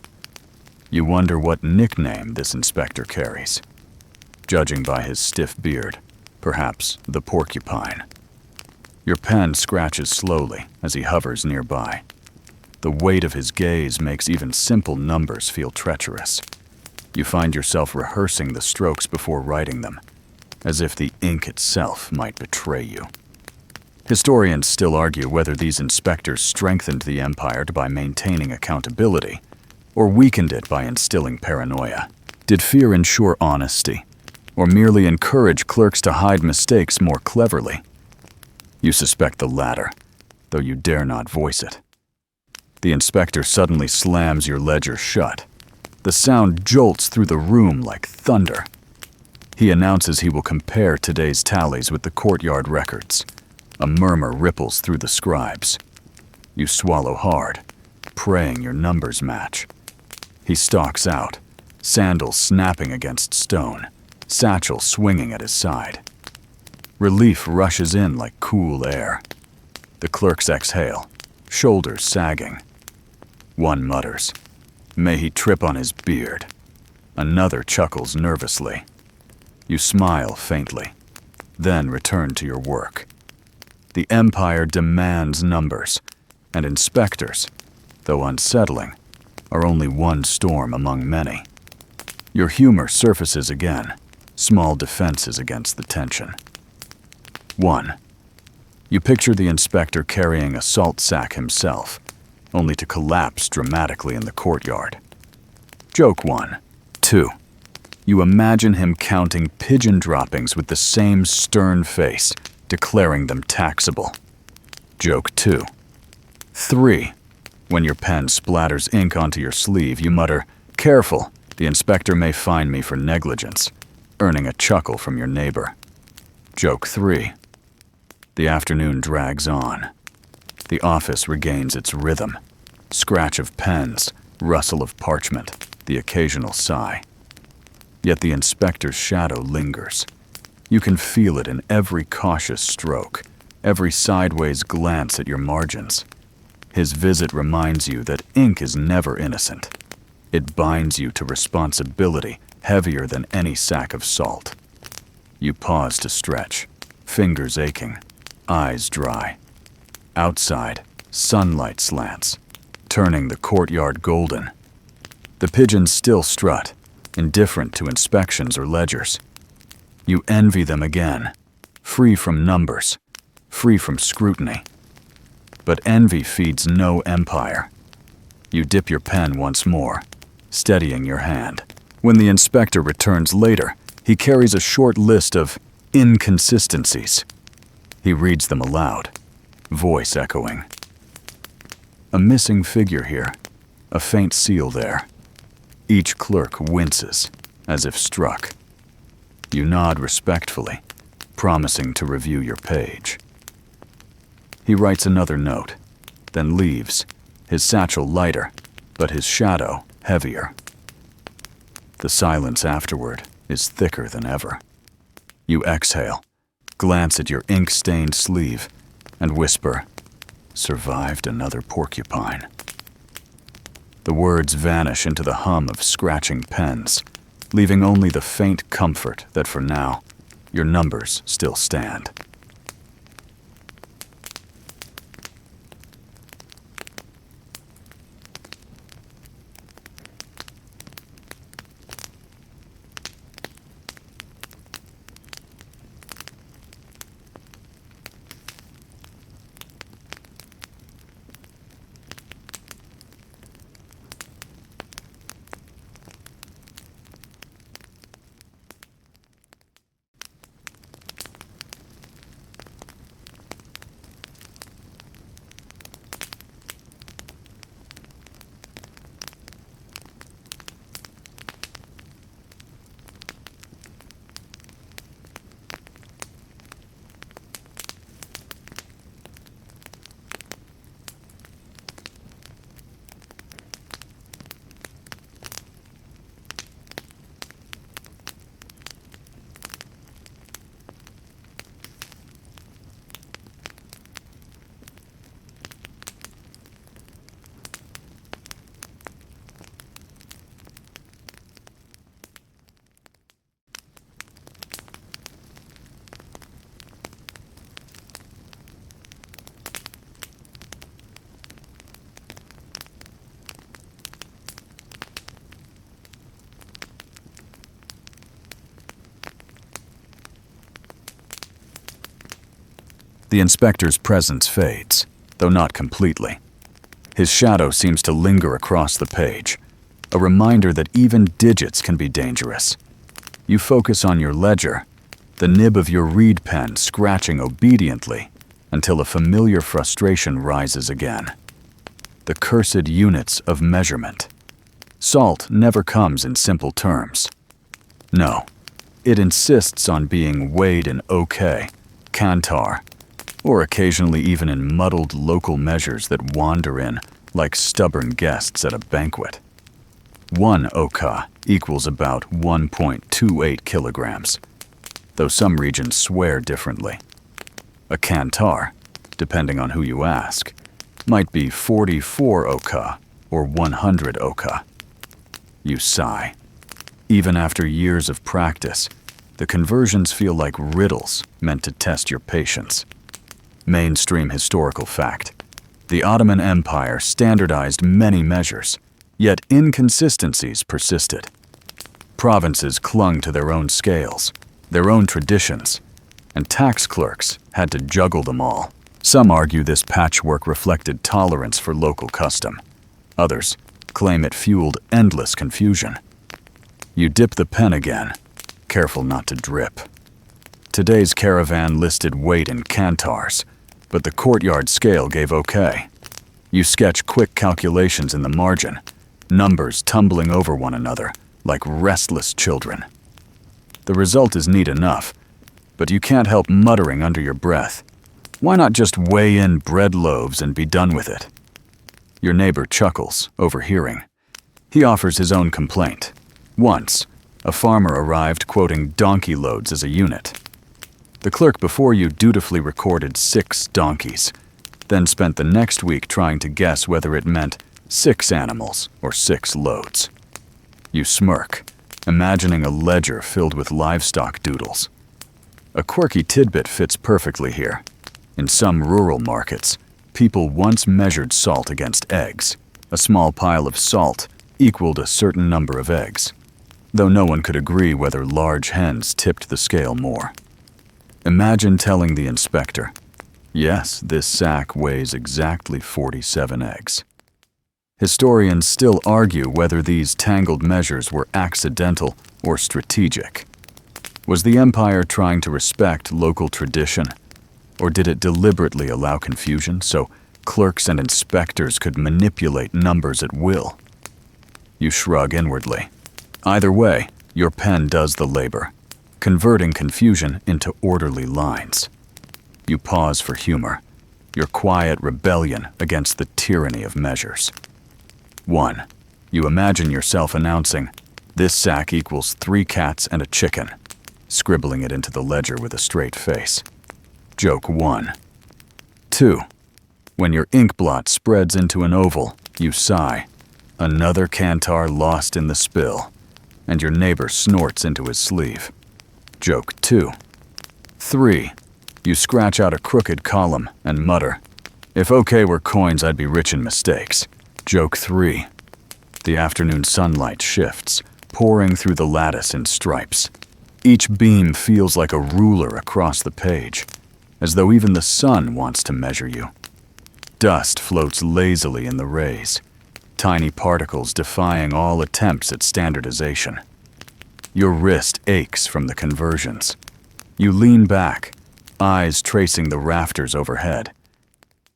[SPEAKER 1] You wonder what nickname this inspector carries. Judging by his stiff beard, perhaps the porcupine. Your pen scratches slowly as he hovers nearby. The weight of his gaze makes even simple numbers feel treacherous. You find yourself rehearsing the strokes before writing them, as if the ink itself might betray you. Historians still argue whether these inspectors strengthened the empire by maintaining accountability, or weakened it by instilling paranoia. Did fear ensure honesty, or merely encourage clerks to hide mistakes more cleverly? You suspect the latter, though you dare not voice it. The inspector suddenly slams your ledger shut. The sound jolts through the room like thunder. He announces he will compare today's tallies with the courtyard records. A murmur ripples through the scribes. You swallow hard, praying your numbers match. He stalks out, sandals snapping against stone, satchel swinging at his side. Relief rushes in like cool air. The clerks exhale, shoulders sagging. One mutters, "May he trip on his beard." Another chuckles nervously. You smile faintly, then return to your work. The empire demands numbers, and inspectors, though unsettling, are only one storm among many. Your humor surfaces again, small defenses against the tension. 1. You picture the inspector carrying a salt sack himself, only to collapse dramatically in the courtyard. Joke 1. 2. You imagine him counting pigeon droppings with the same stern face, declaring them taxable. Joke 2. 3. When your pen splatters ink onto your sleeve, you mutter, "Careful, the inspector may fine me for negligence," earning a chuckle from your neighbor. Joke 3. The afternoon drags on. The office regains its rhythm. Scratch of pens, rustle of parchment, the occasional sigh. Yet the inspector's shadow lingers. You can feel it in every cautious stroke, every sideways glance at your margins. His visit reminds you that ink is never innocent. It binds you to responsibility heavier than any sack of salt. You pause to stretch, fingers aching, eyes dry. Outside, sunlight slants, turning the courtyard golden. The pigeons still strut, indifferent to inspections or ledgers. You envy them again, free from numbers, free from scrutiny. But envy feeds no empire. You dip your pen once more, steadying your hand. When the inspector returns later, he carries a short list of inconsistencies. He reads them aloud, voice echoing. A missing figure here, a faint seal there. Each clerk winces, as if struck. You nod respectfully, promising to review your page. He writes another note, then leaves, his satchel lighter, but his shadow heavier. The silence afterward is thicker than ever. You exhale, glance at your ink-stained sleeve, and whisper, "Survived another porcupine." The words vanish into the hum of scratching pens, leaving only the faint comfort that for now, your numbers still stand. The inspector's presence fades, though not completely. His shadow seems to linger across the page, a reminder that even digits can be dangerous. You focus on your ledger, the nib of your reed pen scratching obediently until a familiar frustration rises again. The cursed units of measurement. Salt never comes in simple terms. No, it insists on being weighed in OK, cantar, or occasionally even in muddled local measures that wander in like stubborn guests at a banquet. 1 oka equals about 1.28 kilograms, though some regions swear differently. A cantar, depending on who you ask, might be 44 oka or 100 oka. You sigh. Even after years of practice, the conversions feel like riddles meant to test your patience. Mainstream historical fact. The Ottoman Empire standardized many measures, yet inconsistencies persisted. Provinces clung to their own scales, their own traditions, and tax clerks had to juggle them all. Some argue this patchwork reflected tolerance for local custom. Others claim it fueled endless confusion. You dip the pen again, careful not to drip. Today's caravan listed weight in cantars, but the courtyard scale gave OK. You sketch quick calculations in the margin, numbers tumbling over one another like restless children. The result is neat enough, but you can't help muttering under your breath. Why not just weigh in bread loaves and be done with it? Your neighbor chuckles, overhearing. He offers his own complaint. Once, a farmer arrived quoting donkey loads as a unit. The clerk before you dutifully recorded 6 donkeys, then spent the next week trying to guess whether it meant 6 animals or 6 loads. You smirk, imagining a ledger filled with livestock doodles. A quirky tidbit fits perfectly here. In some rural markets, people once measured salt against eggs. A small pile of salt equaled a certain number of eggs, though no one could agree whether large hens tipped the scale more. Imagine telling the inspector, "Yes, this sack weighs exactly 47 eggs." Historians still argue whether these tangled measures were accidental or strategic. Was the empire trying to respect local tradition, or did it deliberately allow confusion so clerks and inspectors could manipulate numbers at will? You shrug inwardly. Either way, your pen does the labor, converting confusion into orderly lines. You pause for humor, your quiet rebellion against the tyranny of measures. 1. You imagine yourself announcing, "This sack equals 3 cats and a chicken," scribbling it into the ledger with a straight face. Joke 1. 2. When your ink blot spreads into an oval, you sigh, "Another cantar lost in the spill," and your neighbor snorts into his sleeve. Joke 2. 3. You scratch out a crooked column and mutter, "If OK were coins, I'd be rich in mistakes." Joke 3. The afternoon sunlight shifts, pouring through the lattice in stripes. Each beam feels like a ruler across the page, as though even the sun wants to measure you. Dust floats lazily in the rays, tiny particles defying all attempts at standardization. Your wrist aches from the conversions. You lean back, eyes tracing the rafters overhead.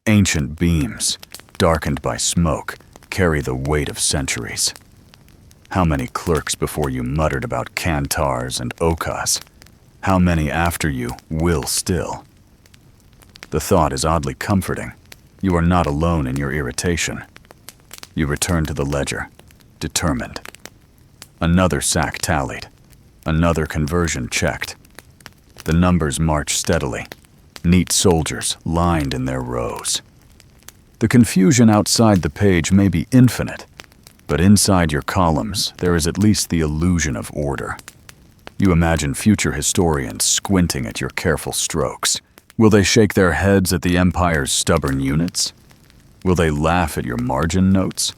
[SPEAKER 1] Ancient beams, darkened by smoke, carry the weight of centuries. How many clerks before you muttered about cantars and okas? How many after you will still? The thought is oddly comforting. You are not alone in your irritation. You return to the ledger, determined. Another sack tallied, another conversion checked. The numbers march steadily, neat soldiers lined in their rows. The confusion outside the page may be infinite, but inside your columns there is at least the illusion of order. You imagine future historians squinting at your careful strokes. Will they shake their heads at the empire's stubborn units? Will they laugh at your margin notes?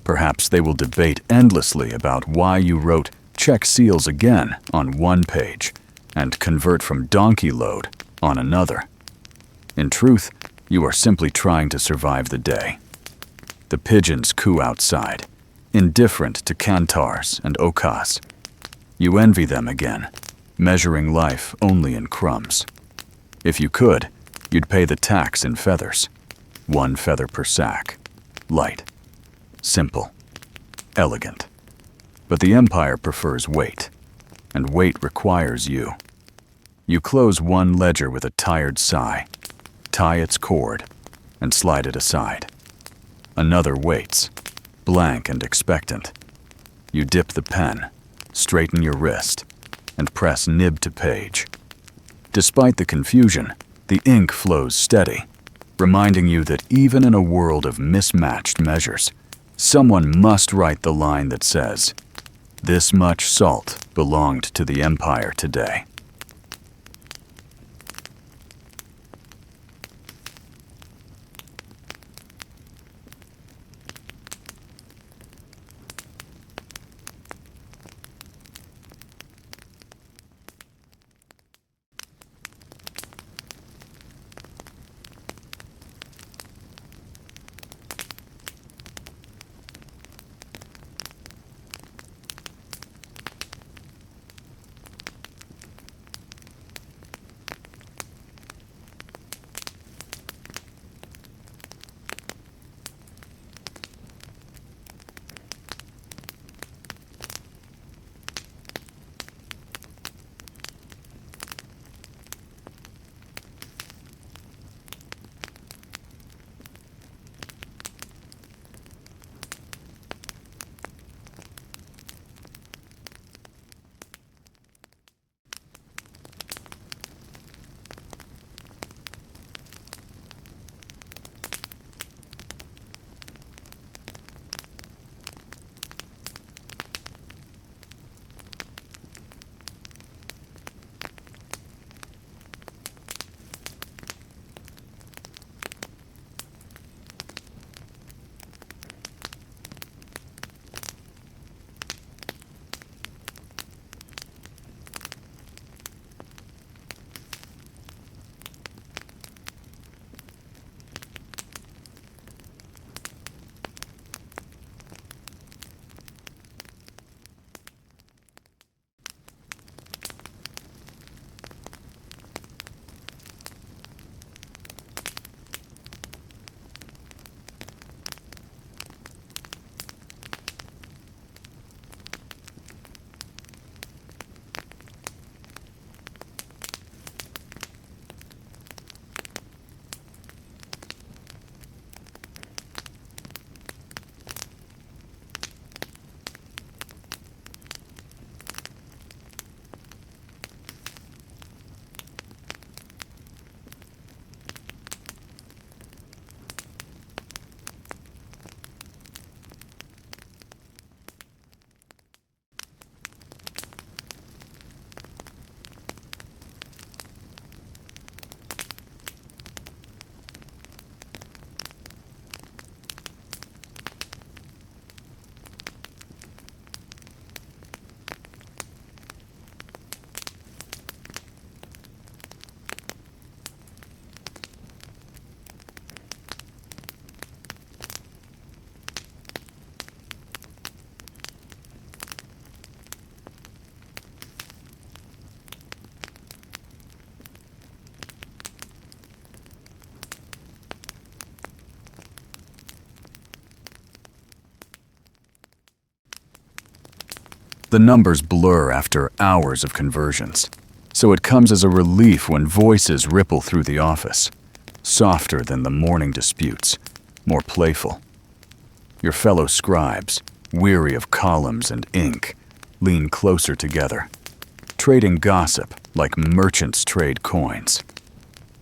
[SPEAKER 1] Perhaps they will debate endlessly about why you wrote "check seals again" on one page and "convert from donkey load" on another. In truth, you are simply trying to survive the day. The pigeons coo outside, indifferent to cantars and okas. You envy them again, measuring life only in crumbs. If you could, you'd pay the tax in feathers. 1 feather per sack. Light. Simple. Elegant. But the empire prefers weight, and weight requires you. You close one ledger with a tired sigh, tie its cord, and slide it aside. Another waits, blank and expectant. You dip the pen, straighten your wrist, and press nib to page. Despite the confusion, the ink flows steady, reminding you that even in a world of mismatched measures, someone must write the line that says, "This much salt belonged to the empire today." The numbers blur after hours of conversions, so it comes as a relief when voices ripple through the office, softer than the morning disputes, more playful. Your fellow scribes, weary of columns and ink, lean closer together, trading gossip like merchants trade coins.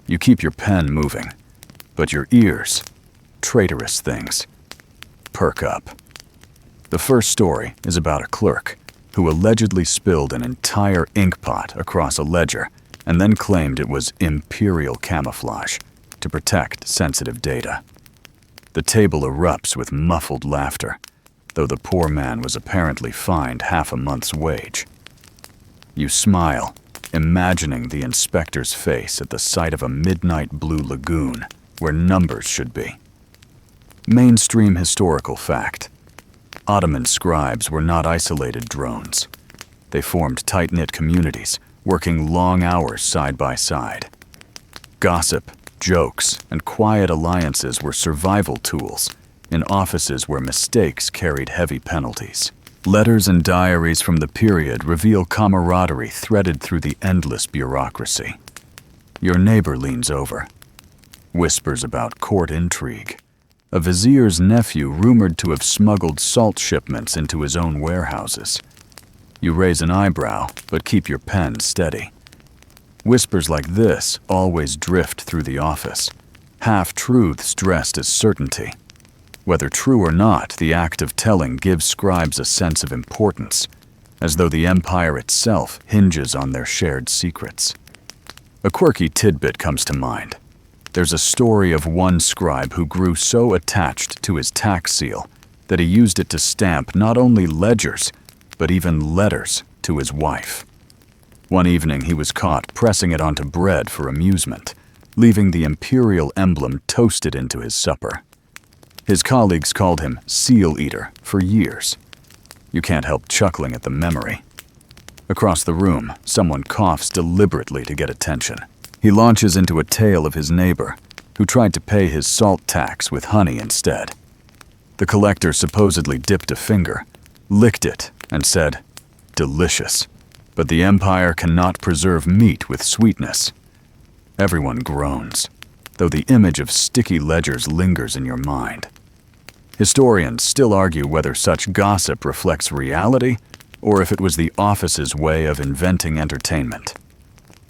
[SPEAKER 1] You keep your pen moving, but your ears, traitorous things, perk up. The first story is about a clerk who allegedly spilled an entire ink pot across a ledger and then claimed it was imperial camouflage to protect sensitive data. The table erupts with muffled laughter, though the poor man was apparently fined half a month's wage. You smile, imagining the inspector's face at the sight of a midnight blue lagoon where numbers should be. Mainstream historical fact: Ottoman scribes were not isolated drones. They formed tight-knit communities, working long hours side by side. Gossip, jokes, and quiet alliances were survival tools in offices where mistakes carried heavy penalties. Letters and diaries from the period reveal camaraderie threaded through the endless bureaucracy. Your neighbor leans over, whispers about court intrigue. A vizier's nephew rumored to have smuggled salt shipments into his own warehouses. You raise an eyebrow, but keep your pen steady. Whispers like this always drift through the office, half-truths dressed as certainty. Whether true or not, the act of telling gives scribes a sense of importance, as though the empire itself hinges on their shared secrets. A quirky tidbit comes to mind. There's a story of one scribe who grew so attached to his tax seal that he used it to stamp not only ledgers, but even letters to his wife. One evening he was caught pressing it onto bread for amusement, leaving the imperial emblem toasted into his supper. His colleagues called him Seal Eater for years. You can't help chuckling at the memory. Across the room, someone coughs deliberately to get attention. He launches into a tale of his neighbor, who tried to pay his salt tax with honey instead. The collector supposedly dipped a finger, licked it, and said, "Delicious, but the empire cannot preserve meat with sweetness." Everyone groans, though the image of sticky ledgers lingers in your mind. Historians still argue whether such gossip reflects reality or if it was the office's way of inventing entertainment.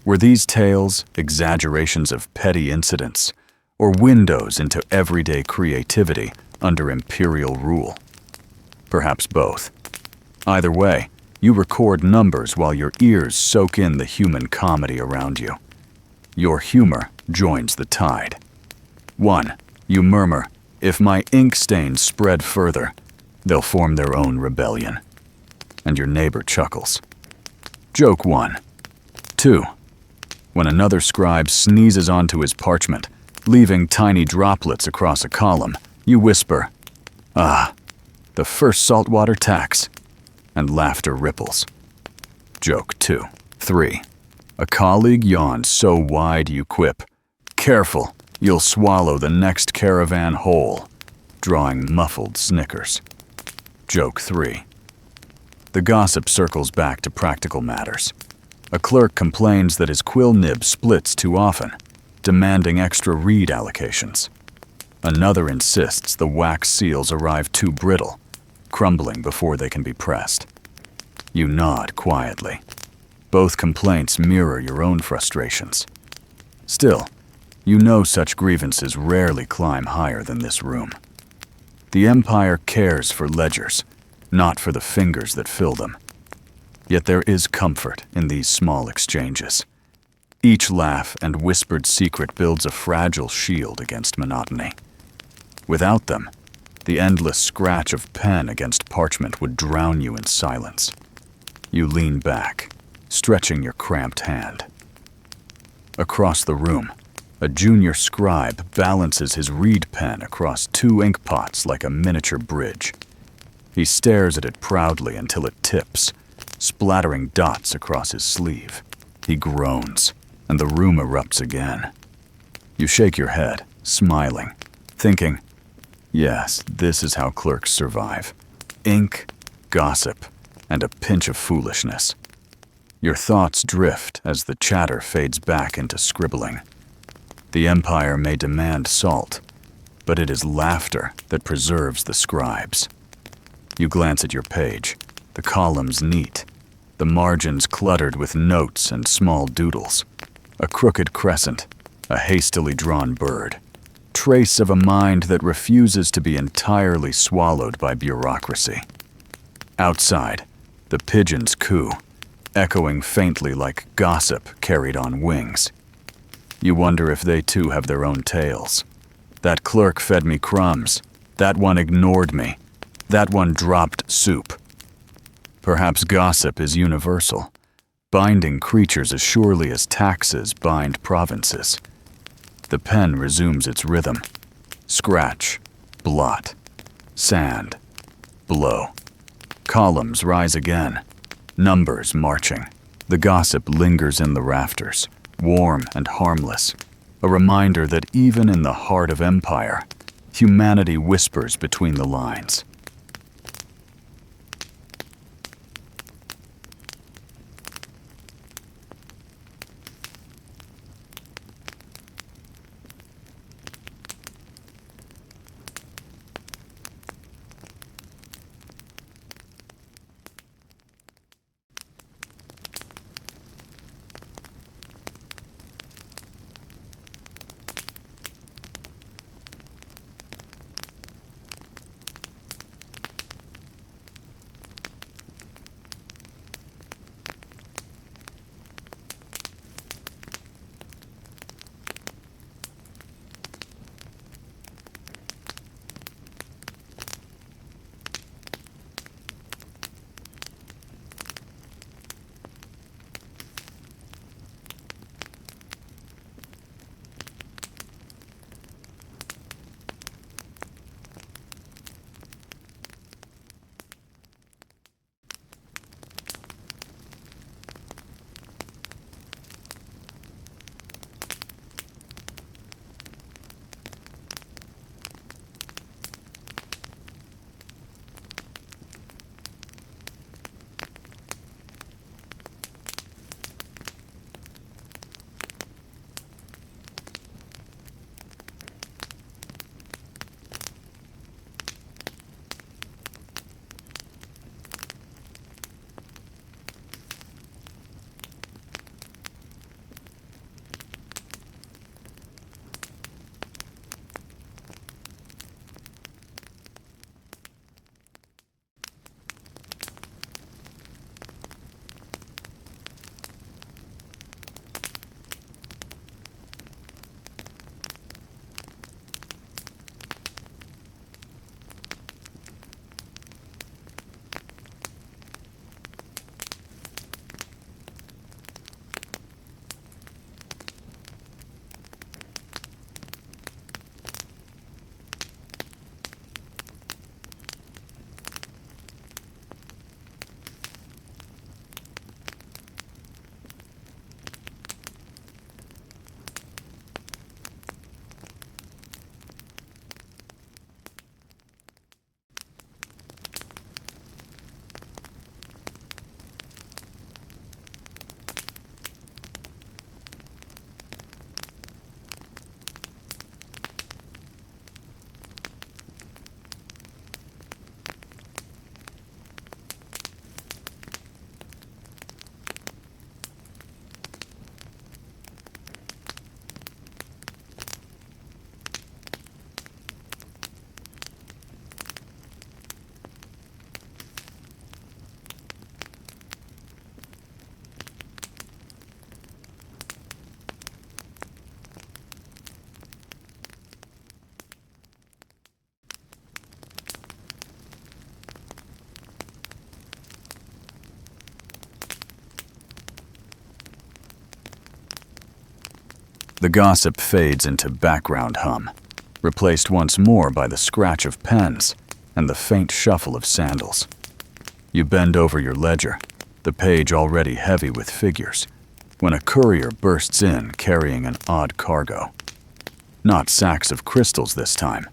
[SPEAKER 1] Were these tales exaggerations of petty incidents, or windows into everyday creativity under imperial rule? Perhaps both. Either way, you record numbers while your ears soak in the human comedy around you. Your humor joins the tide. 1. You murmur, "If my ink stains spread further, they'll form their own rebellion." And your neighbor chuckles. Joke 1. 2. When another scribe sneezes onto his parchment, leaving tiny droplets across a column, you whisper, "Ah, the first saltwater tax," and laughter ripples. Joke 2. 3. A colleague yawns so wide you quip, "Careful, you'll swallow the next caravan whole," drawing muffled snickers. Joke 3. The gossip circles back to practical matters. A clerk complains that his quill nib splits too often, demanding extra reed allocations. Another insists the wax seals arrive too brittle, crumbling before they can be pressed. You nod quietly. Both complaints mirror your own frustrations. Still, you know such grievances rarely climb higher than this room. The empire cares for ledgers, not for the fingers that fill them. Yet there is comfort in these small exchanges. Each laugh and whispered secret builds a fragile shield against monotony. Without them, the endless scratch of pen against parchment would drown you in silence. You lean back, stretching your cramped hand. Across the room, a junior scribe balances his reed pen across 2 ink pots like a miniature bridge. He stares at it proudly until it tips, splattering dots across his sleeve. He groans, and the room erupts again. You shake your head, smiling, thinking, yes, this is how clerks survive. Ink, gossip, and a pinch of foolishness. Your thoughts drift as the chatter fades back into scribbling. The empire may demand salt, but it is laughter that preserves the scribes. You glance at your page, the columns neat, the margins cluttered with notes and small doodles. A crooked crescent, a hastily drawn bird, trace of a mind that refuses to be entirely swallowed by bureaucracy. Outside, the pigeons coo, echoing faintly like gossip carried on wings. You wonder if they too have their own tales. That clerk fed me crumbs. That one ignored me. That one dropped soup. Perhaps gossip is universal, binding creatures as surely as taxes bind provinces. The pen resumes its rhythm. Scratch, blot, sand, blow. Columns rise again, numbers marching. The gossip lingers in the rafters, warm and harmless, a reminder that even in the heart of empire, humanity whispers between the lines. The gossip fades into background hum, replaced once more by the scratch of pens and the faint shuffle of sandals. You bend over your ledger, the page already heavy with figures, when a courier bursts in carrying an odd cargo. Not sacks of crystals this time,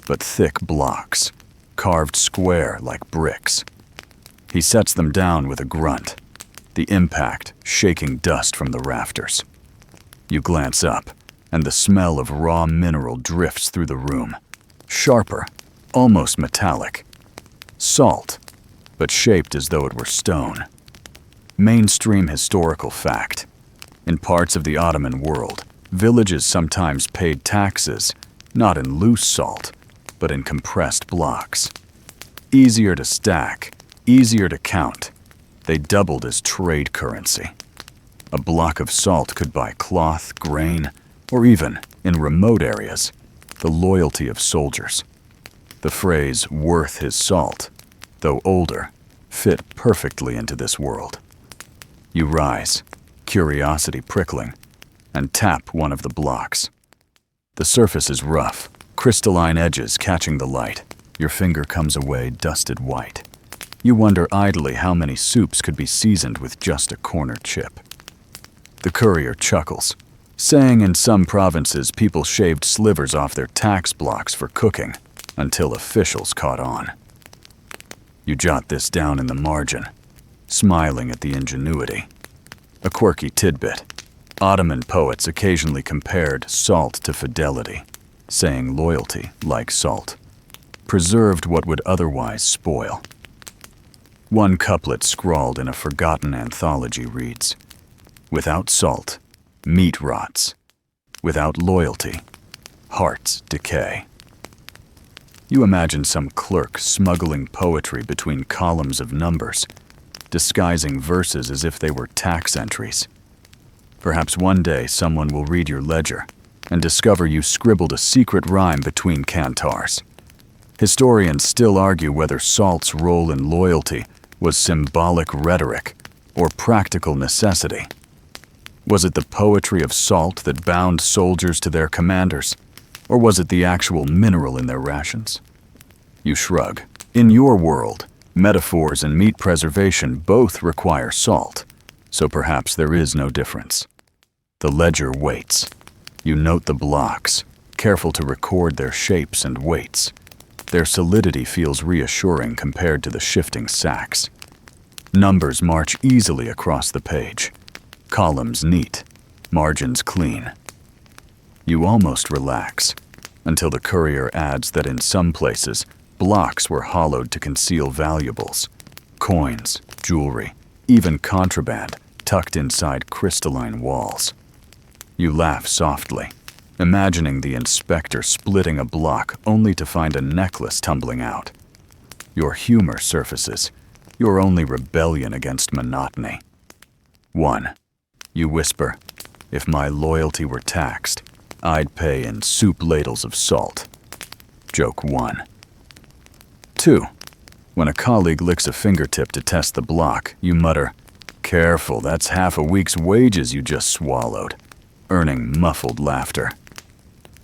[SPEAKER 1] but thick blocks, carved square like bricks. He sets them down with a grunt, the impact shaking dust from the rafters. You glance up, and the smell of raw mineral drifts through the room, sharper, almost metallic. Salt, but shaped as though it were stone. Mainstream historical fact. In parts of the Ottoman world, villages sometimes paid taxes, not in loose salt, but in compressed blocks. Easier to stack, easier to count. They doubled as trade currency. A block of salt could buy cloth, grain, or even, in remote areas, the loyalty of soldiers. The phrase, "worth his salt," though older, fit perfectly into this world. You rise, curiosity prickling, and tap one of the blocks. The surface is rough, crystalline edges catching the light. Your finger comes away dusted white. You wonder idly how many soups could be seasoned with just a corner chip. The courier chuckles, saying in some provinces people shaved slivers off their tax blocks for cooking until officials caught on. You jot this down in the margin, smiling at the ingenuity. A quirky tidbit. Ottoman poets occasionally compared salt to fidelity, saying loyalty, like salt, preserved what would otherwise spoil. One couplet scrawled in a forgotten anthology reads, "Without salt, meat rots. Without loyalty, hearts decay." You imagine some clerk smuggling poetry between columns of numbers, disguising verses as if they were tax entries. Perhaps one day someone will read your ledger and discover you scribbled a secret rhyme between cantars. Historians still argue whether salt's role in loyalty was symbolic rhetoric or practical necessity. Was it the poetry of salt that bound soldiers to their commanders, or was it the actual mineral in their rations? You shrug. In your world, metaphors and meat preservation both require salt, so perhaps there is no difference. The ledger waits. You note the blocks, careful to record their shapes and weights. Their solidity feels reassuring compared to the shifting sacks. Numbers march easily across the page. Columns neat, margins clean. You almost relax, until the courier adds that in some places, blocks were hollowed to conceal valuables, coins, jewelry, even contraband tucked inside crystalline walls. You laugh softly, imagining the inspector splitting a block only to find a necklace tumbling out. Your humor surfaces, your only rebellion against monotony. 1. You whisper, "If my loyalty were taxed, I'd pay in soup ladles of salt." Joke 1. 2. When a colleague licks a fingertip to test the block, you mutter, "Careful, that's half a week's wages you just swallowed," earning muffled laughter.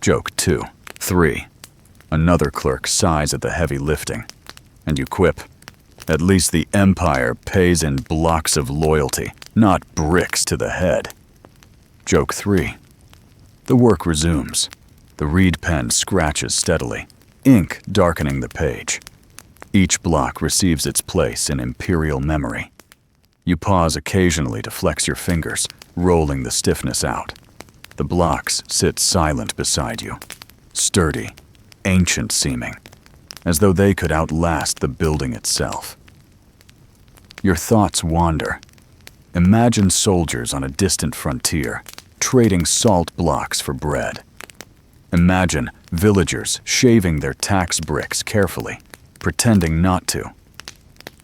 [SPEAKER 1] Joke 2. 3. Another clerk sighs at the heavy lifting, and you quip, "At least the empire pays in blocks of loyalty, not bricks to the head." Joke 3. The work resumes. The reed pen scratches steadily, ink darkening the page. Each block receives its place in imperial memory. You pause occasionally to flex your fingers, rolling the stiffness out. The blocks sit silent beside you, sturdy, ancient seeming, as though they could outlast the building itself. Your thoughts wander. Imagine soldiers on a distant frontier, trading salt blocks for bread. Imagine villagers shaving their tax bricks carefully, pretending not to.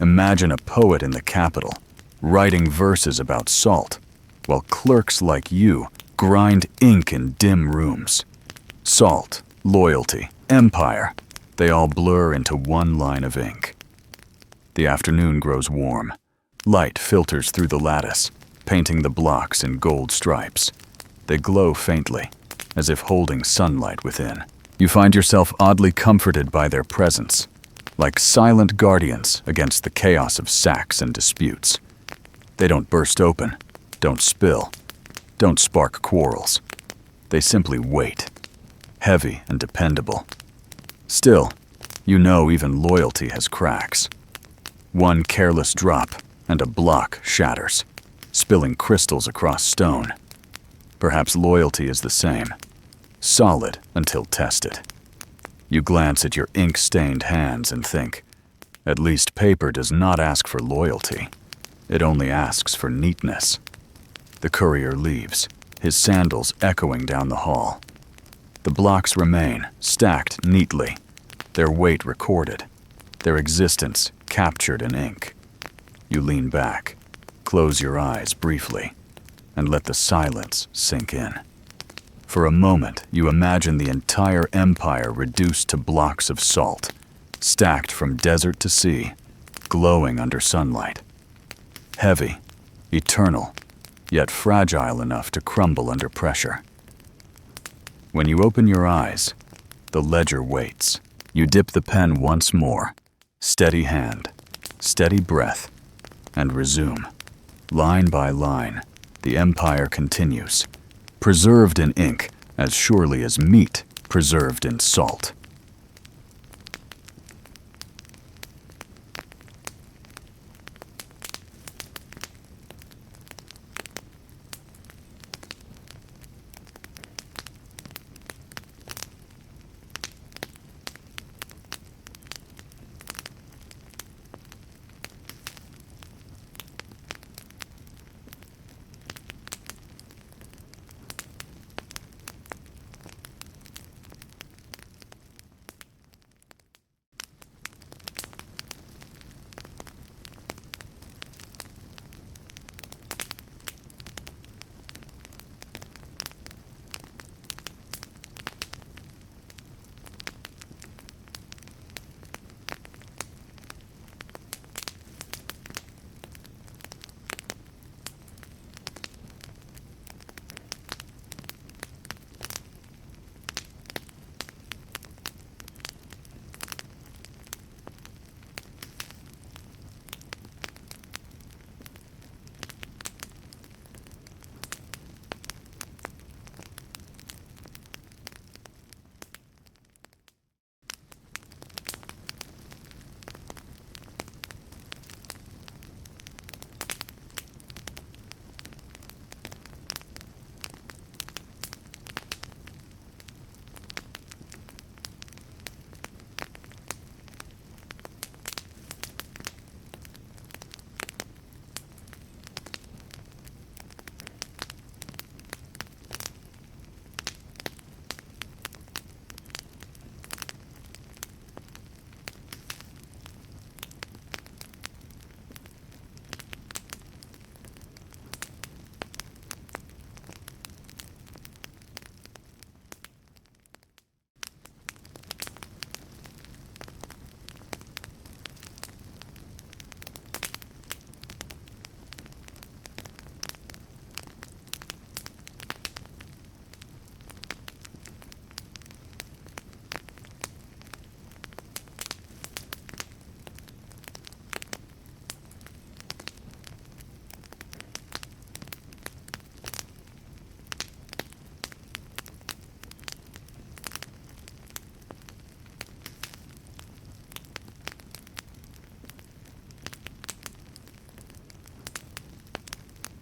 [SPEAKER 1] Imagine a poet in the capital, writing verses about salt, while clerks like you grind ink in dim rooms. Salt, loyalty, empire, they all blur into one line of ink. The afternoon grows warm. Light filters through the lattice, painting the blocks in gold stripes. They glow faintly, as if holding sunlight within. You find yourself oddly comforted by their presence, like silent guardians against the chaos of sacks and disputes. They don't burst open, don't spill, don't spark quarrels. They simply wait, heavy and dependable. Still, you know even loyalty has cracks. One careless drop, and a block shatters, spilling crystals across stone. Perhaps loyalty is the same, solid until tested. You glance at your ink-stained hands and think, at least paper does not ask for loyalty. It only asks for neatness. The courier leaves, his sandals echoing down the hall. The blocks remain, stacked neatly, their weight recorded, their existence captured in ink. You lean back, close your eyes briefly, and let the silence sink in. For a moment, you imagine the entire empire reduced to blocks of salt, stacked from desert to sea, glowing under sunlight. Heavy, eternal, yet fragile enough to crumble under pressure. When you open your eyes, the ledger waits. You dip the pen once more, steady hand, steady breath, and resume. Line by line, the empire continues, preserved in ink as surely as meat preserved in salt.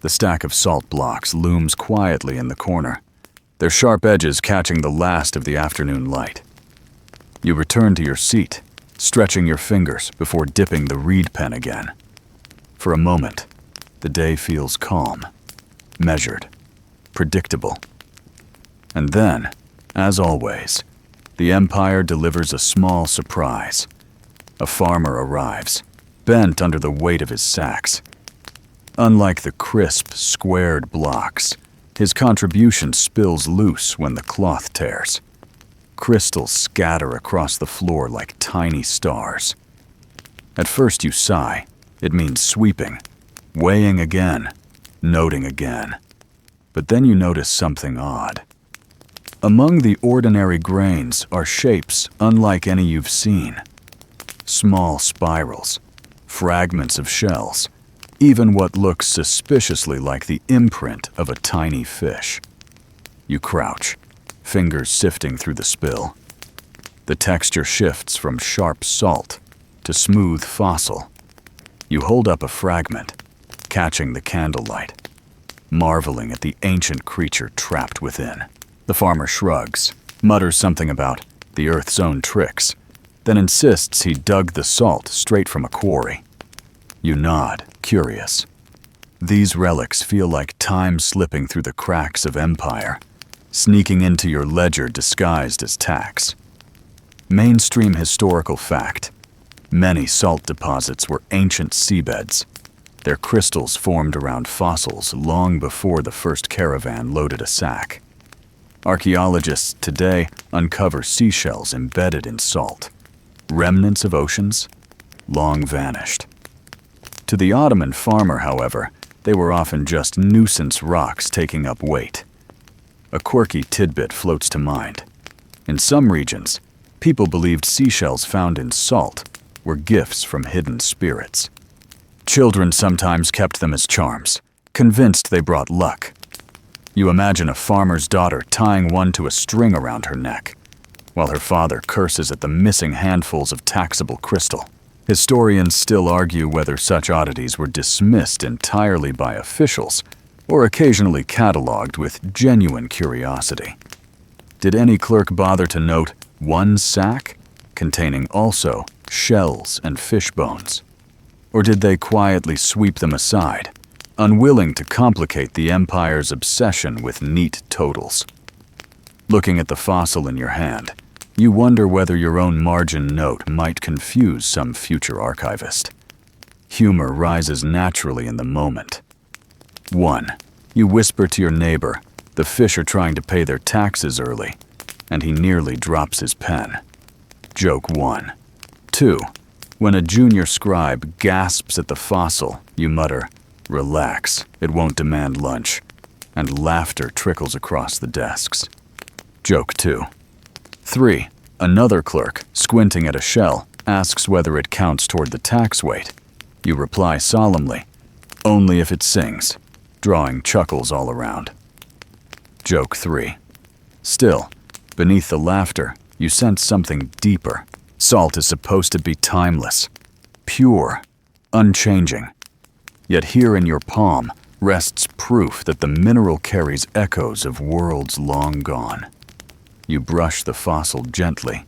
[SPEAKER 1] The stack of salt blocks looms quietly in the corner, their sharp edges catching the last of the afternoon light. You return to your seat, stretching your fingers before dipping the reed pen again. For a moment, the day feels calm, measured, predictable. And then, as always, the empire delivers a small surprise. A farmer arrives, bent under the weight of his sacks. Unlike the crisp, squared blocks, his contribution spills loose when the cloth tears. Crystals scatter across the floor like tiny stars. At first you sigh. It means sweeping, weighing again, noting again. But then you notice something odd. Among the ordinary grains are shapes unlike any you've seen. Small spirals, fragments of shells, even what looks suspiciously like the imprint of a tiny fish. You crouch, fingers sifting through the spill. The texture shifts from sharp salt to smooth fossil. You hold up a fragment, catching the candlelight, marveling at the ancient creature trapped within. The farmer shrugs, mutters something about the earth's own tricks, then insists he dug the salt straight from a quarry. You nod, curious. These relics feel like time slipping through the cracks of empire, sneaking into your ledger disguised as tax. Mainstream historical fact: many salt deposits were ancient seabeds. Their crystals formed around fossils long before the first caravan loaded a sack. Archaeologists today uncover seashells embedded in salt, remnants of oceans long vanished. To the Ottoman farmer, however, they were often just nuisance rocks taking up weight. A quirky tidbit floats to mind. In some regions, people believed seashells found in salt were gifts from hidden spirits. Children sometimes kept them as charms, convinced they brought luck. You imagine a farmer's daughter tying one to a string around her neck, while her father curses at the missing handfuls of taxable crystal. Historians still argue whether such oddities were dismissed entirely by officials or occasionally catalogued with genuine curiosity. Did any clerk bother to note one sack containing also shells and fish bones? Or did they quietly sweep them aside, unwilling to complicate the empire's obsession with neat totals? Looking at the fossil in your hand, you wonder whether your own margin note might confuse some future archivist. Humor rises naturally in the moment. 1. You whisper to your neighbor, the fish are trying to pay their taxes early, and he nearly drops his pen. Joke 1. 2. When a junior scribe gasps at the fossil, you mutter, "Relax, it won't demand lunch," and laughter trickles across the desks. Joke 2. 3. Another clerk, squinting at a shell, asks whether it counts toward the tax weight. You reply solemnly, "Only if it sings," drawing chuckles all around. Joke 3. Still, beneath the laughter, you sense something deeper. Salt is supposed to be timeless, pure, unchanging. Yet here in your palm rests proof that the mineral carries echoes of worlds long gone. You brush the fossil gently,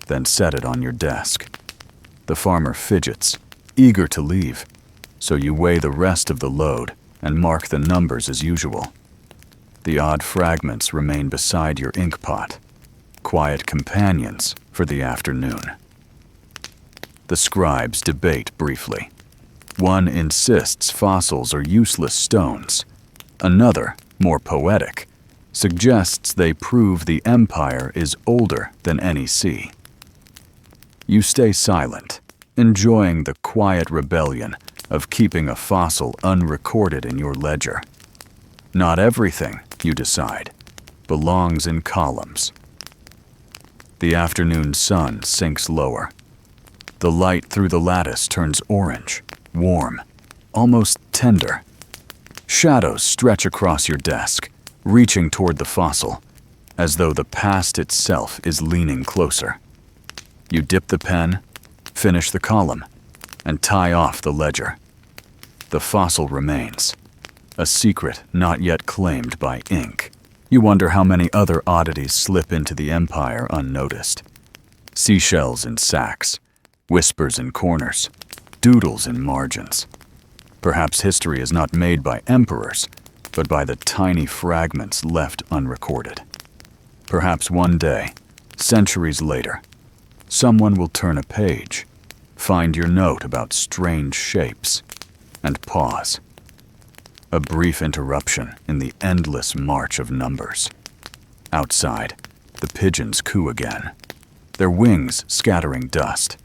[SPEAKER 1] then set it on your desk. The farmer fidgets, eager to leave, so you weigh the rest of the load and mark the numbers as usual. The odd fragments remain beside your ink pot, quiet companions for the afternoon. The scribes debate briefly. One insists fossils are useless stones. Another, more poetic, suggests they prove the empire is older than any sea. You stay silent, enjoying the quiet rebellion of keeping a fossil unrecorded in your ledger. Not everything, you decide, belongs in columns. The afternoon sun sinks lower. The light through the lattice turns orange, warm, almost tender. Shadows stretch across your desk, reaching toward the fossil, as though the past itself is leaning closer. You dip the pen, finish the column, and tie off the ledger. The fossil remains, a secret not yet claimed by ink. You wonder how many other oddities slip into the empire unnoticed. Seashells in sacks, whispers in corners, doodles in margins. Perhaps history is not made by emperors, but by the tiny fragments left unrecorded. Perhaps one day, centuries later, someone will turn a page, find your note about strange shapes, and pause. A brief interruption in the endless march of numbers. Outside, the pigeons coo again, their wings scattering dust.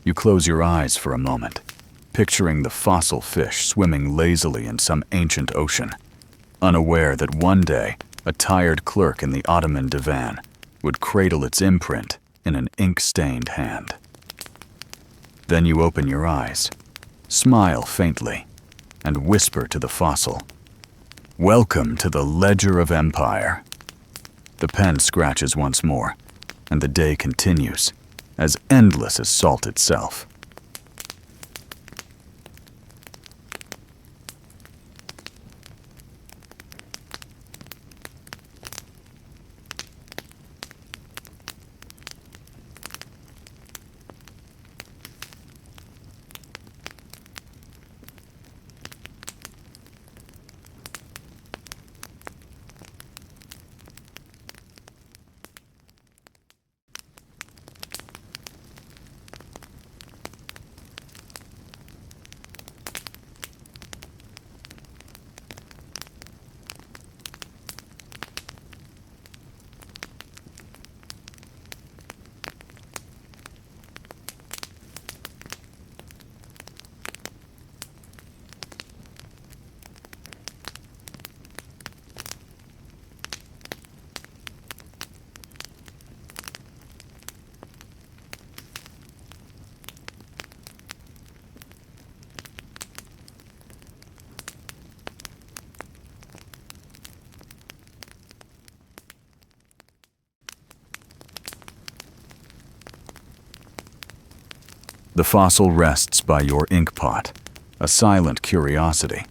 [SPEAKER 1] You close your eyes for a moment, picturing the fossil fish swimming lazily in some ancient ocean, unaware that one day a tired clerk in the Ottoman divan would cradle its imprint in an ink-stained hand. Then you open your eyes, smile faintly, and whisper to the fossil, "Welcome to the Ledger of Empire." The pen scratches once more, and the day continues, as endless as salt itself. The fossil rests by your ink pot, a silent curiosity,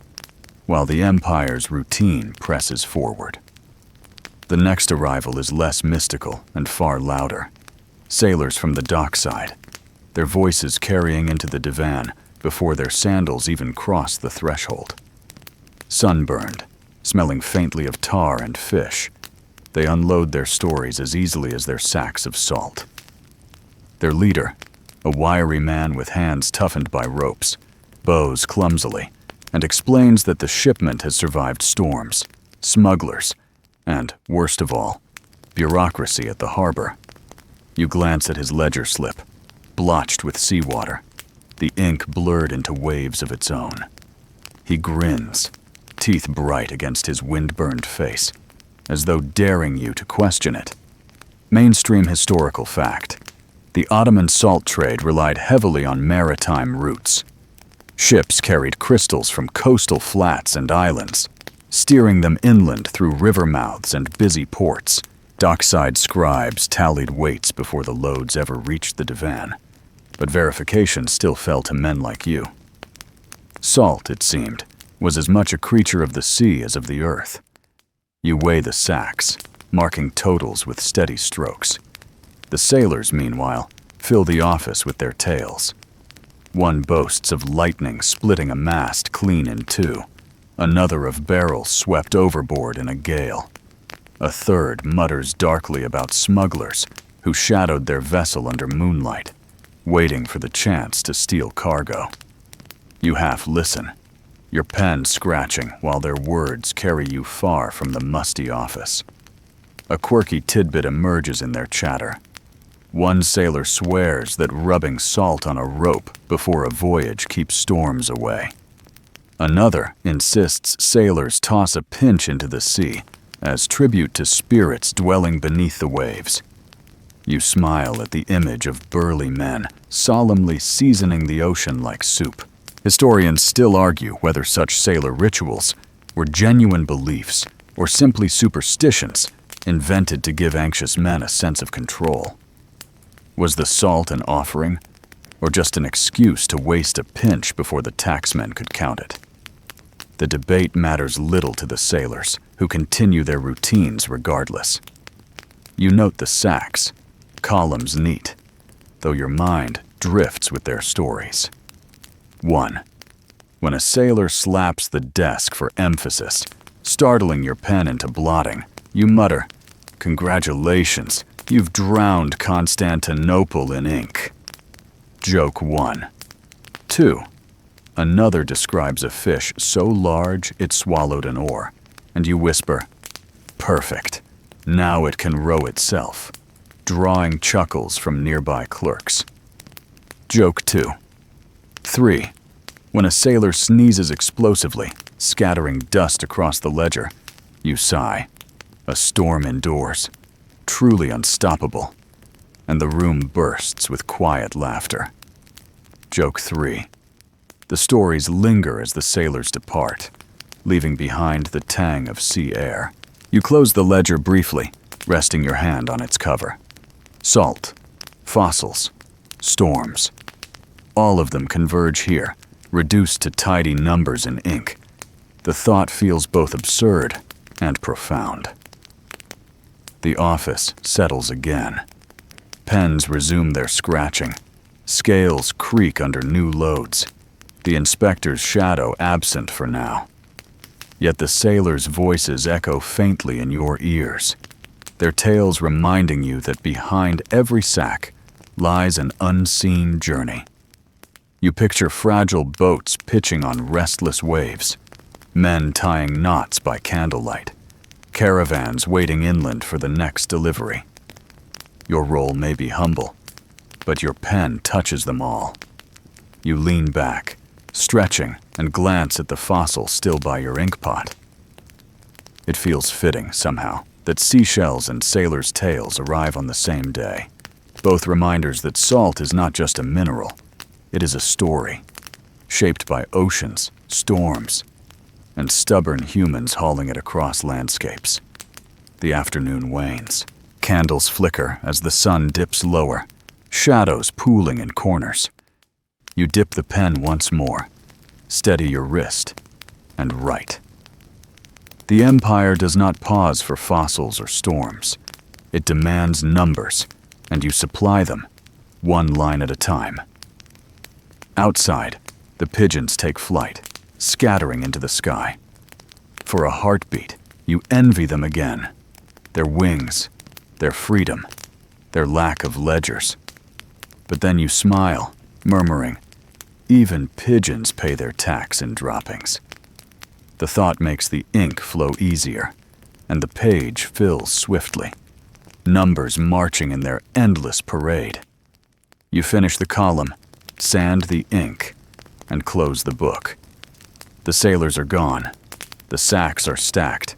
[SPEAKER 1] while the Empire's routine presses forward. The next arrival is less mystical and far louder. Sailors from the dockside, their voices carrying into the divan before their sandals even cross the threshold. Sunburned, smelling faintly of tar and fish, they unload their stories as easily as their sacks of salt. Their leader, a wiry man with hands toughened by ropes, bows clumsily and explains that the shipment has survived storms, smugglers, and, worst of all, bureaucracy at the harbor. You glance at his ledger slip, blotched with seawater, the ink blurred into waves of its own. He grins, teeth bright against his wind-burned face, as though daring you to question it. Mainstream historical fact: the Ottoman salt trade relied heavily on maritime routes. Ships carried crystals from coastal flats and islands, steering them inland through river mouths and busy ports. Dockside scribes tallied weights before the loads ever reached the divan, but verification still fell to men like you. Salt, it seemed, was as much a creature of the sea as of the earth. You weigh the sacks, marking totals with steady strokes. The sailors, meanwhile, fill the office with their tales. One boasts of lightning splitting a mast clean in two, another of barrels swept overboard in a gale. A third mutters darkly about smugglers who shadowed their vessel under moonlight, waiting for the chance to steal cargo. You half listen, your pen scratching while their words carry you far from the musty office. A quirky tidbit emerges in their chatter. One sailor swears that rubbing salt on a rope before a voyage keeps storms away. Another insists sailors toss a pinch into the sea as tribute to spirits dwelling beneath the waves. You smile at the image of burly men solemnly seasoning the ocean like soup. Historians still argue whether such sailor rituals were genuine beliefs or simply superstitions invented to give anxious men a sense of control. Was the salt an offering, or just an excuse to waste a pinch before the tacksmen could count it? The debate matters little to the sailors, who continue their routines regardless. You note the sacks, columns neat, though your mind drifts with their stories. 1. When a sailor slaps the desk for emphasis, startling your pen into blotting, you mutter, "Congratulations, you've drowned Constantinople in ink." Joke 1. 2. Another describes a fish so large it swallowed an oar, and you whisper, "Perfect, now it can row itself," drawing chuckles from nearby clerks. Joke 2. 3. When a sailor sneezes explosively, scattering dust across the ledger, you sigh. A storm indoors, truly unstoppable, and the room bursts with quiet laughter. Joke 3. The stories linger as the sailors depart, leaving behind the tang of sea air. You close the ledger briefly, resting your hand on its cover. Salt, fossils, storms. All of them converge here, reduced to tidy numbers in ink. The thought feels both absurd and profound. The office settles again. Pens resume their scratching. Scales creak under new loads. The inspector's shadow absent for now. Yet the sailors' voices echo faintly in your ears, their tales reminding you that behind every sack lies an unseen journey. You picture fragile boats pitching on restless waves, men tying knots by candlelight, caravans waiting inland for the next delivery. Your role may be humble, but your pen touches them all. You lean back, stretching, and glance at the fossil still by your inkpot. It feels fitting, somehow, that seashells and sailors' tales arrive on the same day, both reminders that salt is not just a mineral, it is a story, shaped by oceans, storms, and stubborn humans hauling it across landscapes. The afternoon wanes. Candles flicker as the sun dips lower, shadows pooling in corners. You dip the pen once more, steady your wrist, and write. The empire does not pause for fossils or storms. It demands numbers, and you supply them, one line at a time. Outside, the pigeons take flight, scattering into the sky. For a heartbeat, you envy them again. Their wings, their freedom, their lack of ledgers. But then you smile, murmuring, "Even pigeons pay their tax in droppings." The thought makes the ink flow easier, and the page fills swiftly, numbers marching in their endless parade. You finish the column, sand the ink, and close the book. The sailors are gone, the sacks are stacked,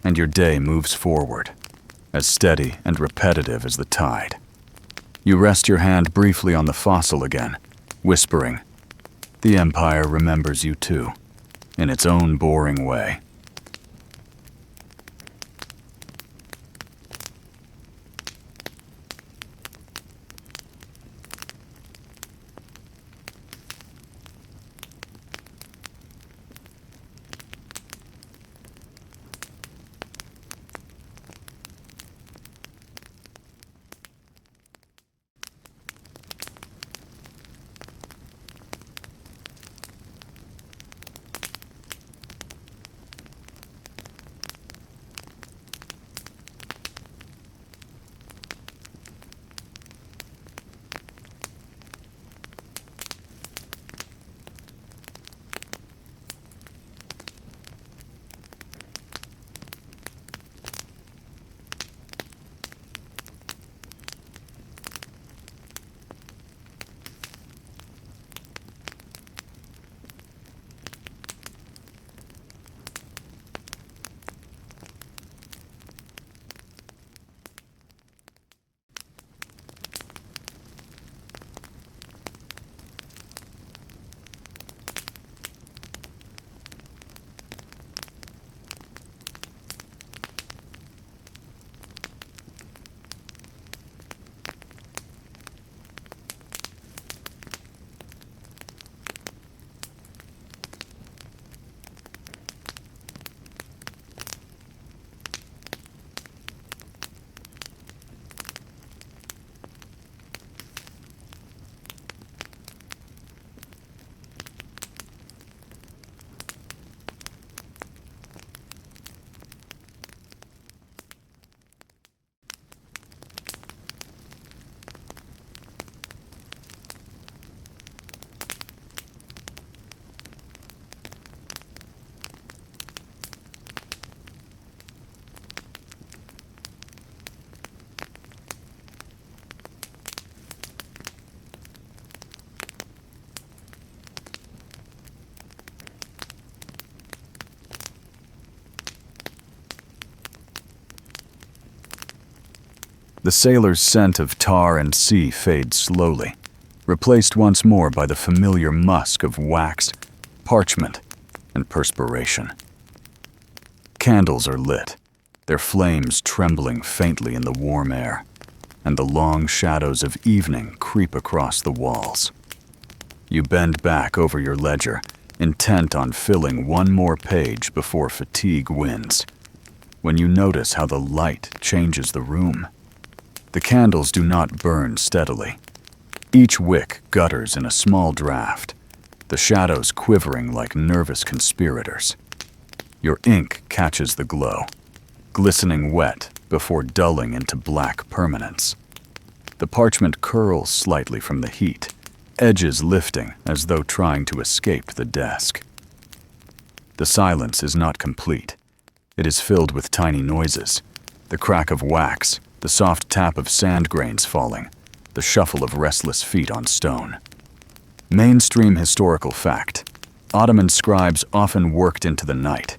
[SPEAKER 1] and your day moves forward, as steady and repetitive as the tide. You rest your hand briefly on the fossil again, whispering, "The empire remembers you too, in its own boring way." The sailor's scent of tar and sea fades slowly, replaced once more by the familiar musk of wax, parchment, and perspiration. Candles are lit, their flames trembling faintly in the warm air, and the long shadows of evening creep across the walls. You bend back over your ledger, intent on filling one more page before fatigue wins, when you notice how the light changes the room. The candles do not burn steadily. Each wick gutters in a small draft, the shadows quivering like nervous conspirators. Your ink catches the glow, glistening wet before dulling into black permanence. The parchment curls slightly from the heat, edges lifting as though trying to escape the desk. The silence is not complete. It is filled with tiny noises, the crack of wax, the soft tap of sand grains falling, the shuffle of restless feet on stone. Mainstream historical fact: Ottoman scribes often worked into the night,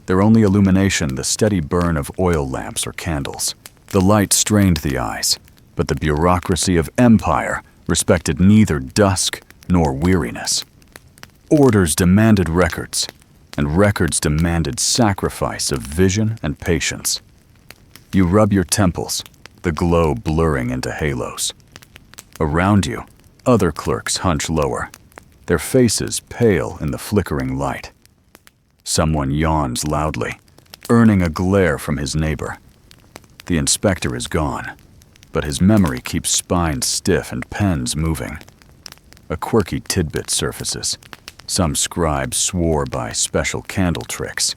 [SPEAKER 1] their only illumination the steady burn of oil lamps or candles. The light strained the eyes, but the bureaucracy of empire respected neither dusk nor weariness. Orders demanded records, and records demanded sacrifice of vision and patience. You rub your temples, the glow blurring into halos. Around you, other clerks hunch lower, their faces pale in the flickering light. Someone yawns loudly, earning a glare from his neighbor. The inspector is gone, but his memory keeps spines stiff and pens moving. A quirky tidbit surfaces. Some scribe swore by special candle tricks,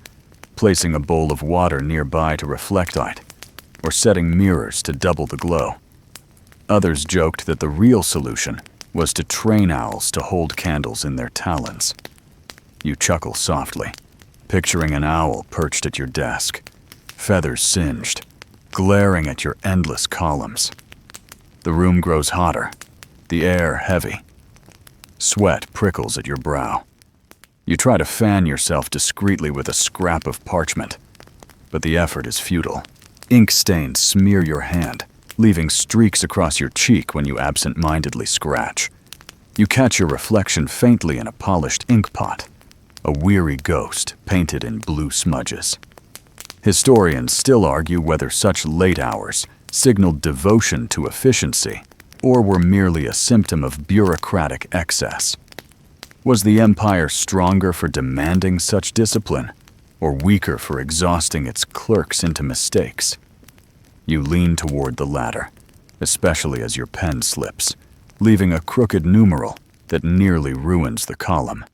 [SPEAKER 1] placing a bowl of water nearby to reflect light, or setting mirrors to double the glow. Others joked that the real solution was to train owls to hold candles in their talons. You chuckle softly, picturing an owl perched at your desk, feathers singed, glaring at your endless columns. The room grows hotter, the air heavy. Sweat prickles at your brow. You try to fan yourself discreetly with a scrap of parchment, but the effort is futile. Ink stains smear your hand, leaving streaks across your cheek when you absent-mindedly scratch. You catch your reflection faintly in a polished ink pot, a weary ghost painted in blue smudges. Historians still argue whether such late hours signaled devotion to efficiency or were merely a symptom of bureaucratic excess. Was the empire stronger for demanding such discipline, or weaker for exhausting its clerks into mistakes? You lean toward the latter, especially as your pen slips, leaving a crooked numeral that nearly ruins the column.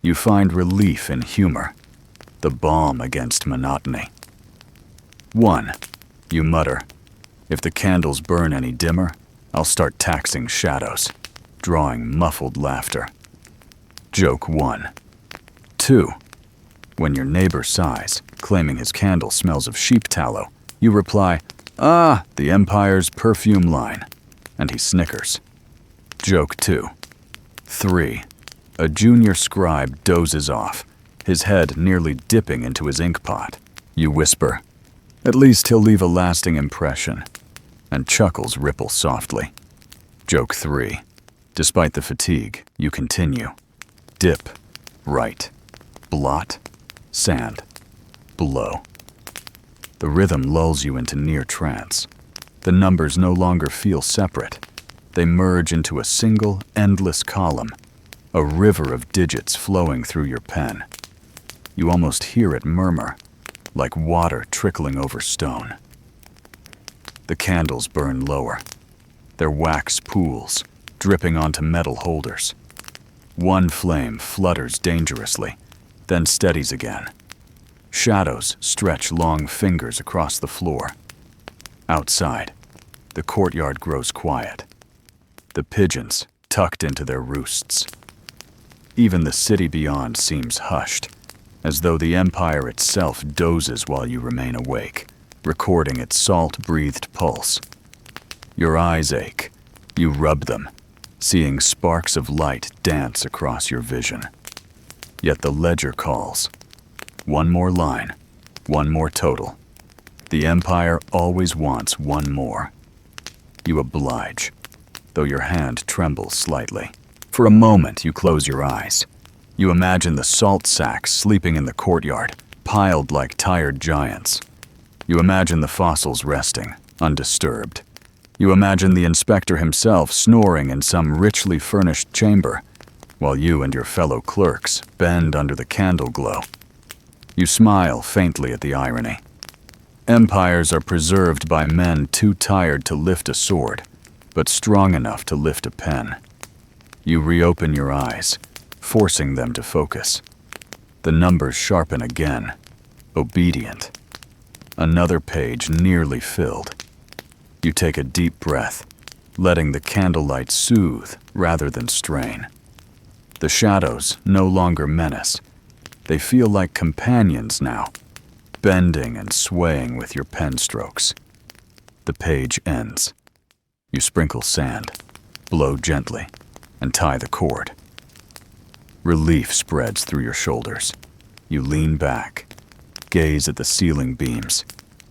[SPEAKER 1] You find relief in humor, the balm against monotony. 1. You mutter, "If the candles burn any dimmer, I'll start taxing shadows," drawing muffled laughter. Joke 1. 2. When your neighbor sighs, claiming his candle smells of sheep tallow, you reply, "Ah, the Empire's perfume line," and he snickers. Joke 2. 3. A junior scribe dozes off, his head nearly dipping into his ink pot. You whisper, "At least he'll leave a lasting impression," and chuckles ripple softly. Joke 3. Despite the fatigue, you continue. Dip, write, blot, sand, blow. The rhythm lulls you into near trance. The numbers no longer feel separate. They merge into a single, endless column, a river of digits flowing through your pen. You almost hear it murmur, like water trickling over stone. The candles burn lower, their wax pools dripping onto metal holders. One flame flutters dangerously, then steadies again. Shadows stretch long fingers across the floor. Outside, the courtyard grows quiet. The pigeons tucked into their roosts. Even the city beyond seems hushed, as though the empire itself dozes while you remain awake, recording its salt-breathed pulse. Your eyes ache. You rub them, seeing sparks of light dance across your vision. Yet the ledger calls. One more line, one more total. The empire always wants one more. You oblige, though your hand trembles slightly. For a moment, you close your eyes. You imagine the salt sacks sleeping in the courtyard, piled like tired giants. You imagine the fossils resting, undisturbed. You imagine the inspector himself snoring in some richly furnished chamber, while you and your fellow clerks bend under the candle glow. You smile faintly at the irony. Empires are preserved by men too tired to lift a sword, but strong enough to lift a pen. You reopen your eyes, forcing them to focus. The numbers sharpen again, obedient. Another page nearly filled. You take a deep breath, letting the candlelight soothe rather than strain. The shadows no longer menace. They feel like companions now, bending and swaying with your pen strokes. The page ends. You sprinkle sand, blow gently, and tie the cord. Relief spreads through your shoulders. You lean back, gaze at the ceiling beams,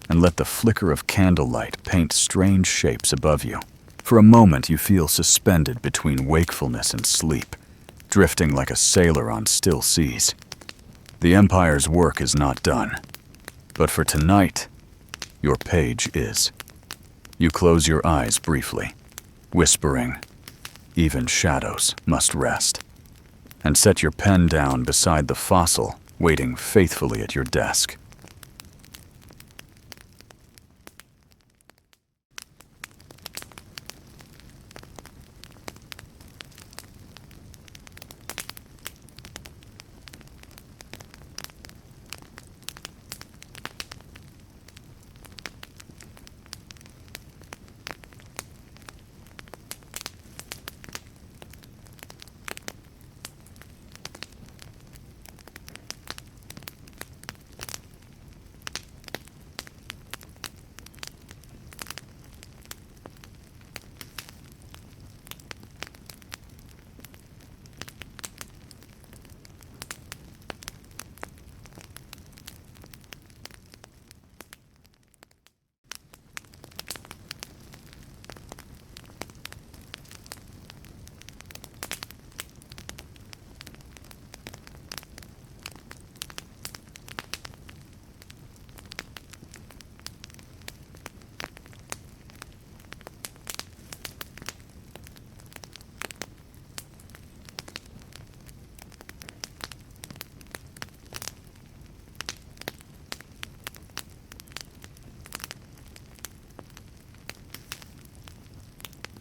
[SPEAKER 1] and let the flicker of candlelight paint strange shapes above you. For a moment, you feel suspended between wakefulness and sleep, drifting like a sailor on still seas. The Empire's work is not done, but for tonight, your page is. You close your eyes briefly, whispering, "Even shadows must rest." and set your pen down beside the fossil waiting faithfully at your desk.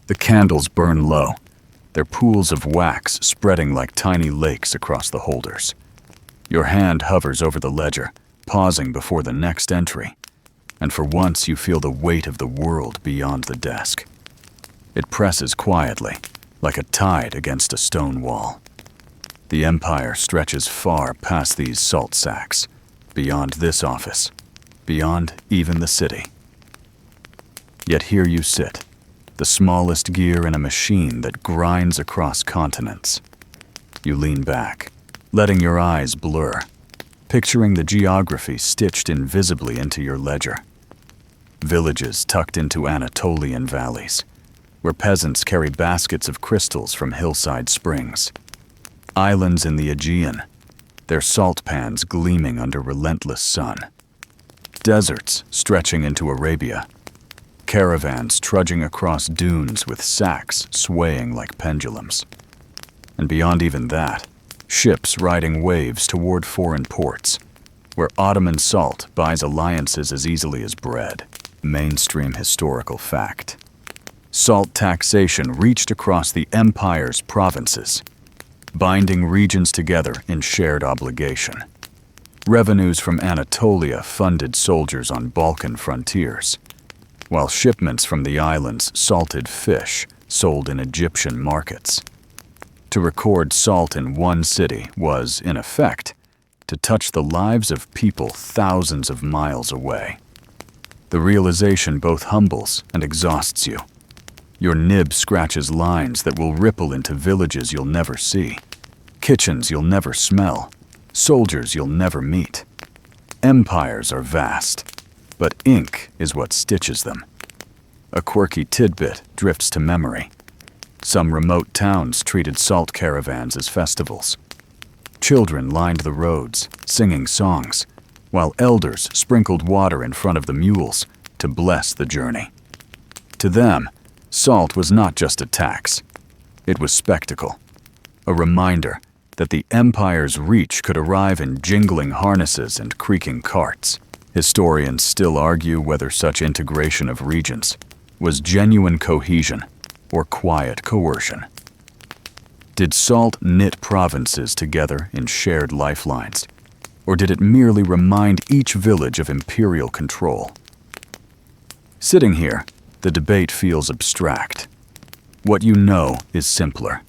[SPEAKER 1] The candles burn low, their pools of wax spreading like tiny lakes across the holders. Your hand hovers over the ledger, pausing before the next entry, and for once you feel the weight of the world beyond the desk. It presses quietly, like a tide against a stone wall. The empire stretches far past these salt sacks, beyond this office, beyond even the city. Yet here you sit, the smallest gear in a machine that grinds across continents. You lean back, letting your eyes blur, picturing the geography stitched invisibly into your ledger. Villages tucked into Anatolian valleys, where peasants carry baskets of crystals from hillside springs. Islands in the Aegean, their salt pans gleaming under relentless sun. Deserts stretching into Arabia. Caravans trudging across dunes with sacks swaying like pendulums. And beyond even that, ships riding waves toward foreign ports, where Ottoman salt buys alliances as easily as bread. Mainstream historical fact. Salt taxation reached across the empire's provinces, binding regions together in shared obligation. Revenues from Anatolia funded soldiers on Balkan frontiers, while shipments from the islands salted fish sold in Egyptian markets. To record salt in one city was, in effect, to touch the lives of people thousands of miles away. The realization both humbles and exhausts you. Your nib scratches lines that will ripple into villages you'll never see, kitchens you'll never smell, soldiers you'll never meet. Empires are vast, but ink is what stitches them. A quirky tidbit drifts to memory. Some remote towns treated salt caravans as festivals. Children lined the roads, singing songs, while elders sprinkled water in front of the mules to bless the journey. To them, salt was not just a tax. It was spectacle, a reminder that the empire's reach could arrive in jingling harnesses and creaking carts. Historians still argue whether such integration of regions was genuine cohesion or quiet coercion. Did salt knit provinces together in shared lifelines, or did it merely remind each village of imperial control? Sitting here, the debate feels abstract. What you know is simpler.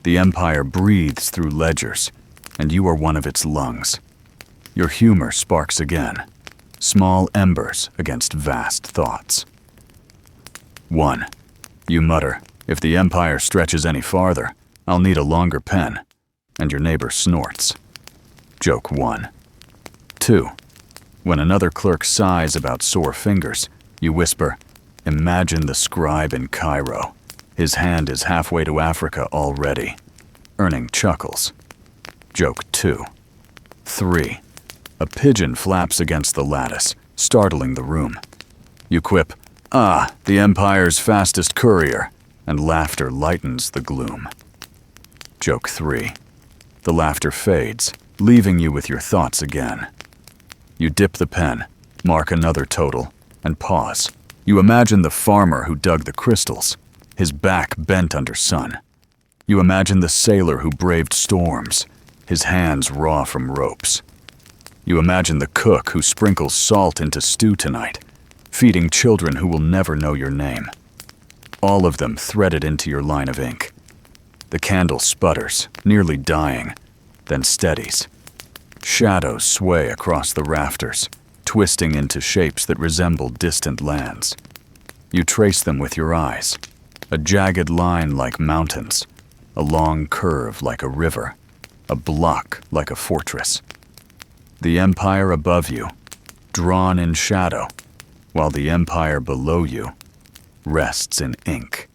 [SPEAKER 1] The empire breathes through ledgers, and you are one of its lungs. Your humor sparks again, small embers against vast thoughts. 1. You mutter, "If the empire stretches any farther, I'll need a longer pen," and your neighbor snorts. Joke 1. 2. When another clerk sighs about sore fingers, you whisper, "Imagine the scribe in Cairo. His hand is halfway to Africa already," earning chuckles. Joke 2. 3. A pigeon flaps against the lattice, startling the room. You quip, "Ah, the empire's fastest courier," and laughter lightens the gloom. Joke 3. The laughter fades, leaving you with your thoughts again. You dip the pen, mark another total, and pause. You imagine the farmer who dug the crystals, his back bent under sun. You imagine the sailor who braved storms, his hands raw from ropes. You imagine the cook who sprinkles salt into stew tonight, feeding children who will never know your name. All of them threaded into your line of ink. The candle sputters, nearly dying, then steadies. Shadows sway across the rafters, twisting into shapes that resemble distant lands. You trace them with your eyes, a jagged line like mountains, a long curve like a river, a block like a fortress. The empire above you, drawn in shadow, while the empire below you rests in ink.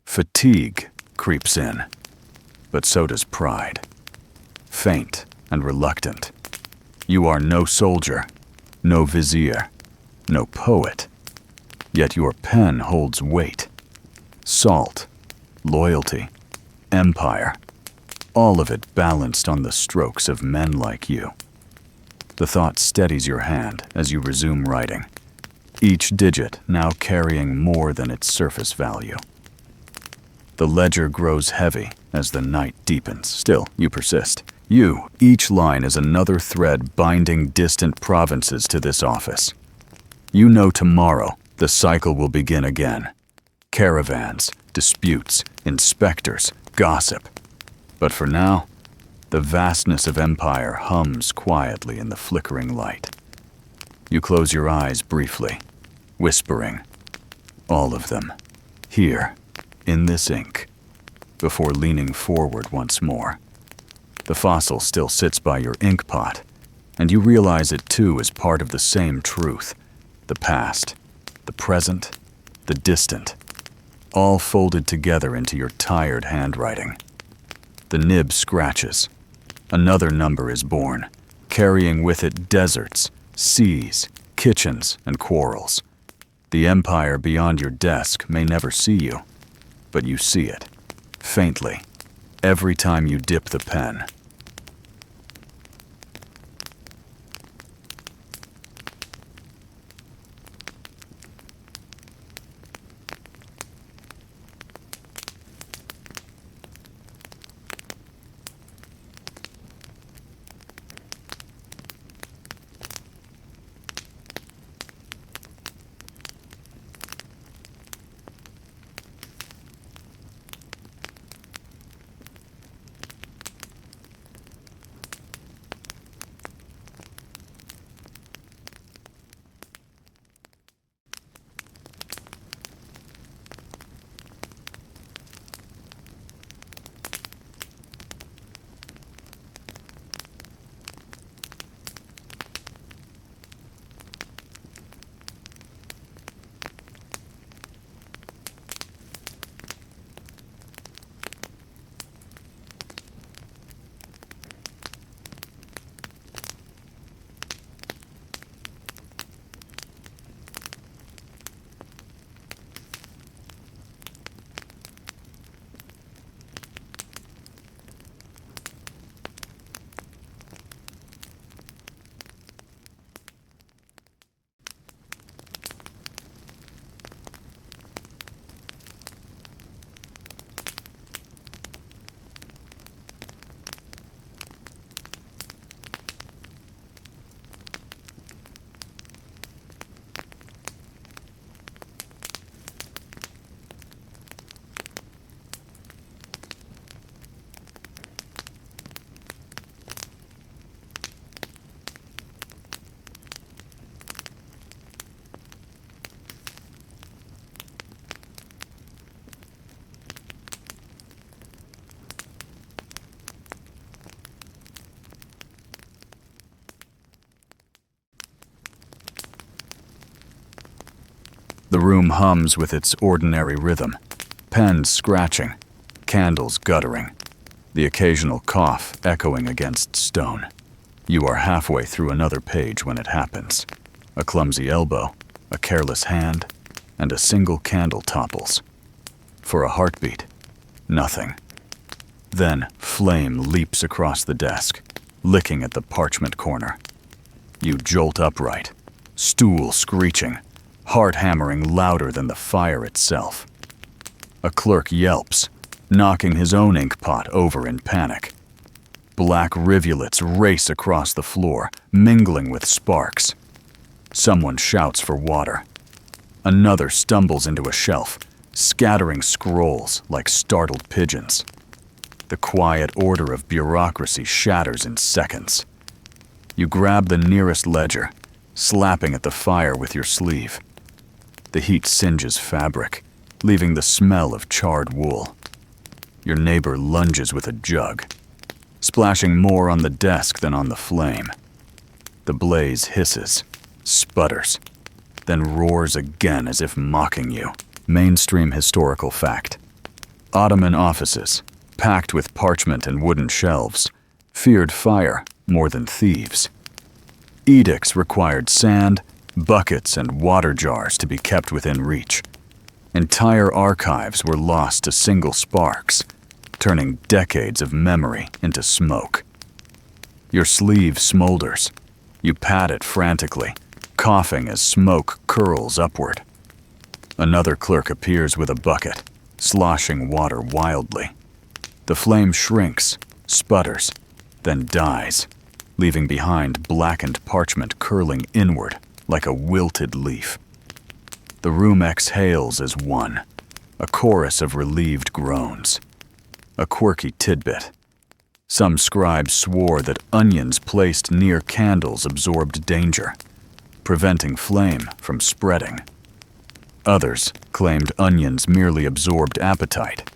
[SPEAKER 1] Fatigue creeps in, but so does pride. Faint and reluctant. You are no soldier, no vizier, no poet, yet your pen holds weight. Salt, loyalty, empire, all of it balanced on the strokes of men like you. The thought steadies your hand as you resume writing, each digit now carrying more than its surface value. The ledger grows heavy as the night deepens. Still, you persist. Each line is another thread binding distant provinces to this office. You know tomorrow the cycle will begin again. Caravans, disputes, inspectors, gossip. But for now, the vastness of empire hums quietly in the flickering light. You close your eyes briefly, whispering, all of them, here, in this ink, before leaning forward once more. The fossil still sits by your ink pot, and you realize it too is part of the same truth. The past, the present, the distant, all folded together into your tired handwriting. The nib scratches. Another number is born, carrying with it deserts, seas, kitchens, and quarrels. The empire beyond your desk may never see you, but you see it, faintly, every time you dip the pen. The room hums with its ordinary rhythm, pens scratching, candles guttering, the occasional cough echoing against stone. You are halfway through another page when it happens. A clumsy elbow, a careless hand, and a single candle topples. For a heartbeat, nothing. Then flame leaps across the desk, licking at the parchment corner. You jolt upright, stool screeching, heart hammering louder than the fire itself. A clerk yelps, knocking his own ink pot over in panic. Black rivulets race across the floor, mingling with sparks. Someone shouts for water. Another stumbles into a shelf, scattering scrolls like startled pigeons. The quiet order of bureaucracy shatters in seconds. You grab the nearest ledger, slapping at the fire with your sleeve. The heat singes fabric, leaving the smell of charred wool. Your neighbor lunges with a jug, splashing more on the desk than on the flame. The blaze hisses, sputters, then roars again as if mocking you. Mainstream historical fact. Ottoman offices, packed with parchment and wooden shelves, feared fire more than thieves. Edicts required sand, buckets, and water jars to be kept within reach. Entire archives were lost to single sparks, turning decades of memory into smoke. Your sleeve smolders. You pat it frantically, coughing as smoke curls upward. Another clerk appears with a bucket, sloshing water wildly. The flame shrinks, sputters, then dies, leaving behind blackened parchment curling inward like a wilted leaf. The room exhales as one, a chorus of relieved groans. A quirky tidbit. Some scribes swore that onions placed near candles absorbed danger, preventing flame from spreading. Others claimed onions merely absorbed appetite.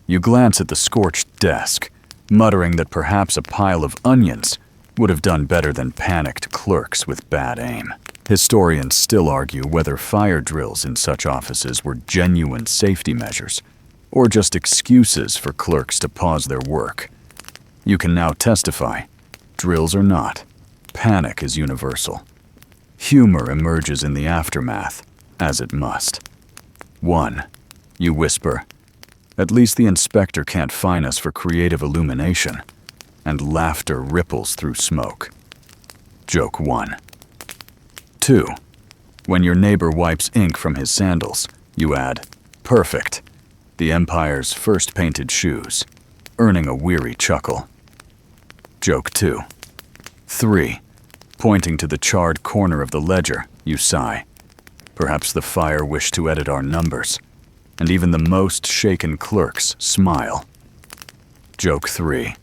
[SPEAKER 1] You glance at the scorched desk, muttering that perhaps a pile of onions would have done better than panicked clerks with bad aim. Historians still argue whether fire drills in such offices were genuine safety measures or just excuses for clerks to pause their work. You can now testify, drills or not, panic is universal. Humor emerges in the aftermath, as it must. 1. You whisper, "At least the inspector can't fine us for creative illumination," and laughter ripples through smoke. Joke 1. 2. When your neighbor wipes ink from his sandals, you add, "Perfect, the Empire's first painted shoes," earning a weary chuckle. Joke 2. 3. Pointing to the charred corner of the ledger, you sigh. Perhaps the fire wished to edit our numbers, and even the most shaken clerks smile. Joke 3.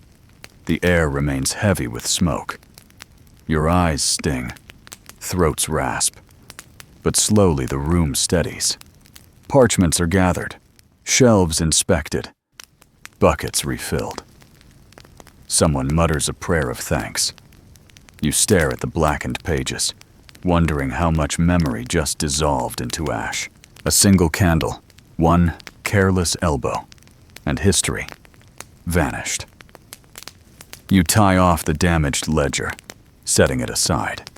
[SPEAKER 1] The air remains heavy with smoke. Your eyes sting, throats rasp, but slowly the room steadies. Parchments are gathered, shelves inspected, buckets refilled. Someone mutters a prayer of thanks. You stare at the blackened pages, wondering how much memory just dissolved into ash. A single candle, one careless elbow, and history vanished. You tie off the damaged ledger, setting it aside.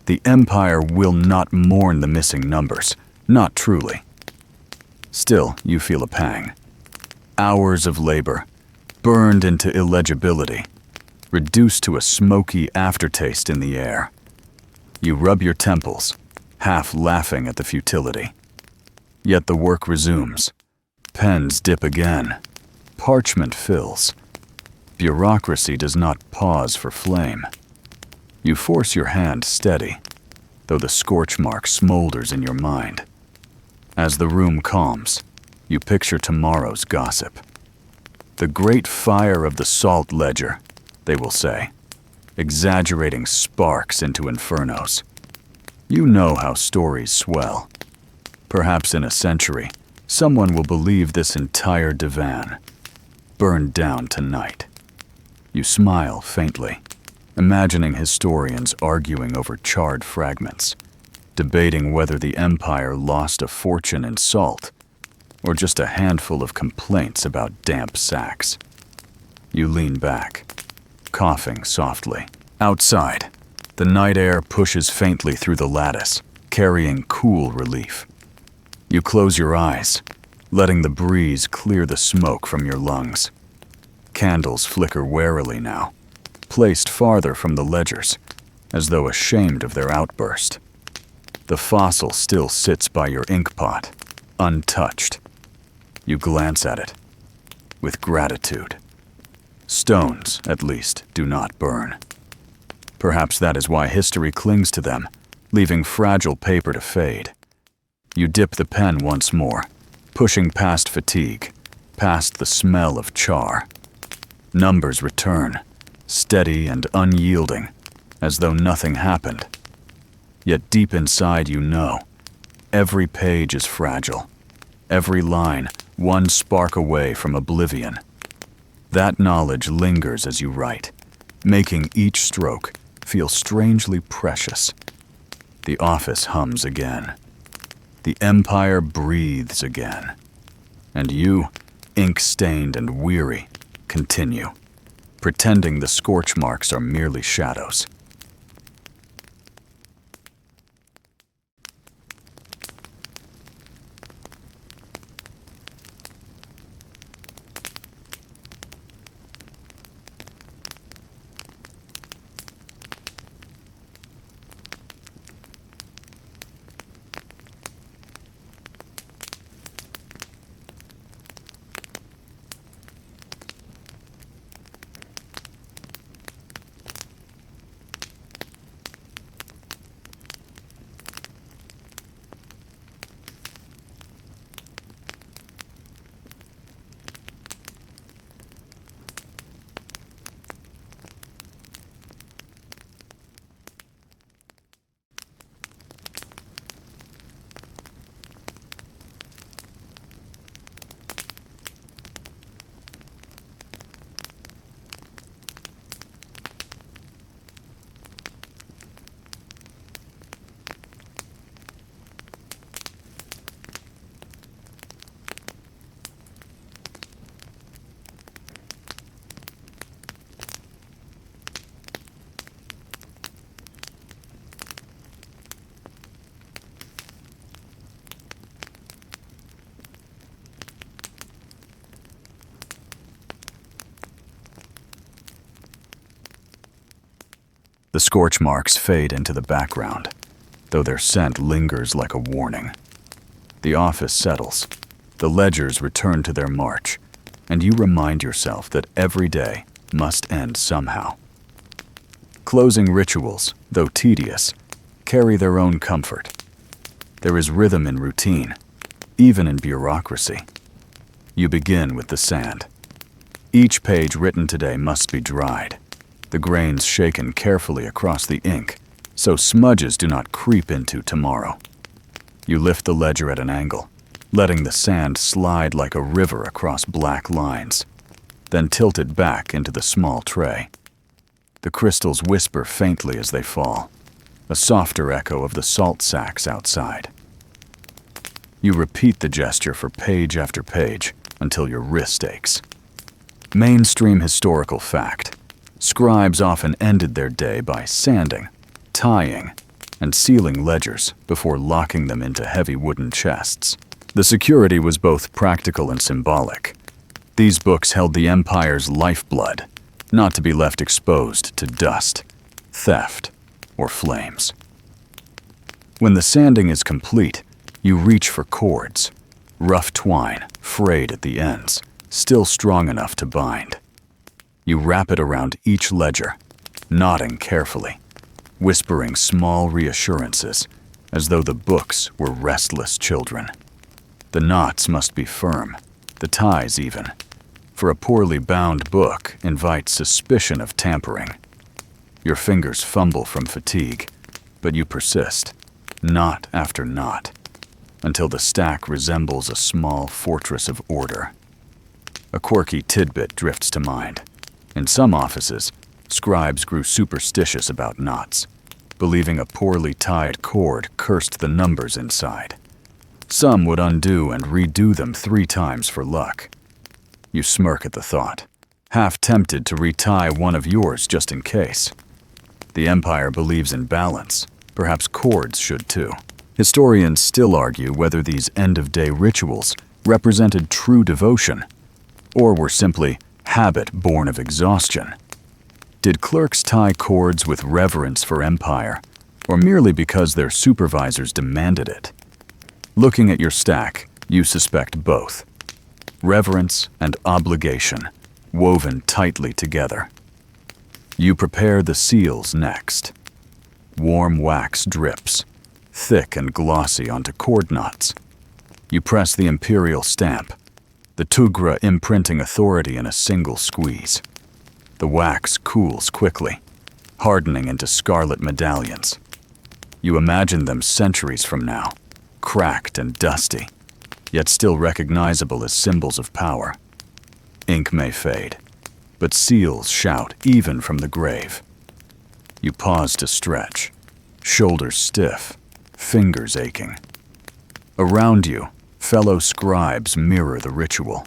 [SPEAKER 1] The Empire will not mourn the missing numbers, not truly. Still, you feel a pang. Hours of labor, burned into illegibility, reduced to a smoky aftertaste in the air. You rub your temples, half laughing at the futility. Yet the work resumes. Pens dip again. Parchment fills. Bureaucracy does not pause for flame. You force your hand steady, though the scorch mark smolders in your mind. As the room calms, you picture tomorrow's gossip. The great fire of the salt ledger, they will say, exaggerating sparks into infernos. You know how stories swell. Perhaps in a century, someone will believe this entire divan burned down tonight. You smile faintly, imagining historians arguing over charred fragments, debating whether the Empire lost a fortune in salt or just a handful of complaints about damp sacks. You lean back, coughing softly. Outside, the night air pushes faintly through the lattice, carrying cool relief. You close your eyes, letting the breeze clear the smoke from your lungs. Candles flicker warily now, placed farther from the ledgers, as though ashamed of their outburst. The fossil still sits by your ink pot, untouched. You glance at it with gratitude. Stones, at least, do not burn. Perhaps that is why history clings to them, leaving fragile paper to fade. You dip the pen once more, pushing past fatigue, past the smell of char. Numbers return, steady and unyielding, as though nothing happened. Yet deep inside you know, every page is fragile, every line one spark away from oblivion. That knowledge lingers as you write, making each stroke feel strangely precious. The office hums again. The empire breathes again. And you, ink-stained and weary, continue, pretending the scorch marks are merely shadows. The scorch marks fade into the background, though their scent lingers like a warning. The office settles, the ledgers return to their march, and you remind yourself that every day must end somehow. Closing rituals, though tedious, carry their own comfort. There is rhythm in routine, even in bureaucracy. You begin with the sand. Each page written today must be dried, the grains shaken carefully across the ink, so smudges do not creep into tomorrow. You lift the ledger at an angle, letting the sand slide like a river across black lines, then tilt it back into the small tray. The crystals whisper faintly as they fall, a softer echo of the salt sacks outside. You repeat the gesture for page after page until your wrist aches. Mainstream historical fact. Scribes often ended their day by sanding, tying, and sealing ledgers before locking them into heavy wooden chests. The security was both practical and symbolic. These books held the empire's lifeblood, not to be left exposed to dust, theft, or flames. When the sanding is complete, you reach for cords, rough twine, frayed at the ends, still strong enough to bind. You wrap it around each ledger, nodding carefully, whispering small reassurances, as though the books were restless children. The knots must be firm, the ties even, for a poorly bound book invites suspicion of tampering. Your fingers fumble from fatigue, but you persist, knot after knot, until the stack resembles a small fortress of order. A quirky tidbit drifts to mind. In some offices, scribes grew superstitious about knots, believing a poorly tied cord cursed the numbers inside. Some would undo and redo them 3 times for luck. You smirk at the thought, half tempted to retie one of yours just in case. The empire believes in balance. Perhaps cords should too. Historians still argue whether these end-of-day rituals represented true devotion, or were simply Habit born of exhaustion? Did clerks tie cords with reverence for empire, or merely because their supervisors demanded it? Looking at your stack, you suspect both. Reverence and obligation, woven tightly together. You prepare the seals next. Warm wax drips, thick and glossy onto cord knots. You press the imperial stamp, the Tugra imprinting authority in a single squeeze. The wax cools quickly, hardening into scarlet medallions. You imagine them centuries from now, cracked and dusty, yet still recognizable as symbols of power. Ink may fade, but seals shout even from the grave. You pause to stretch, shoulders stiff, fingers aching. Around you, fellow scribes mirror the ritual.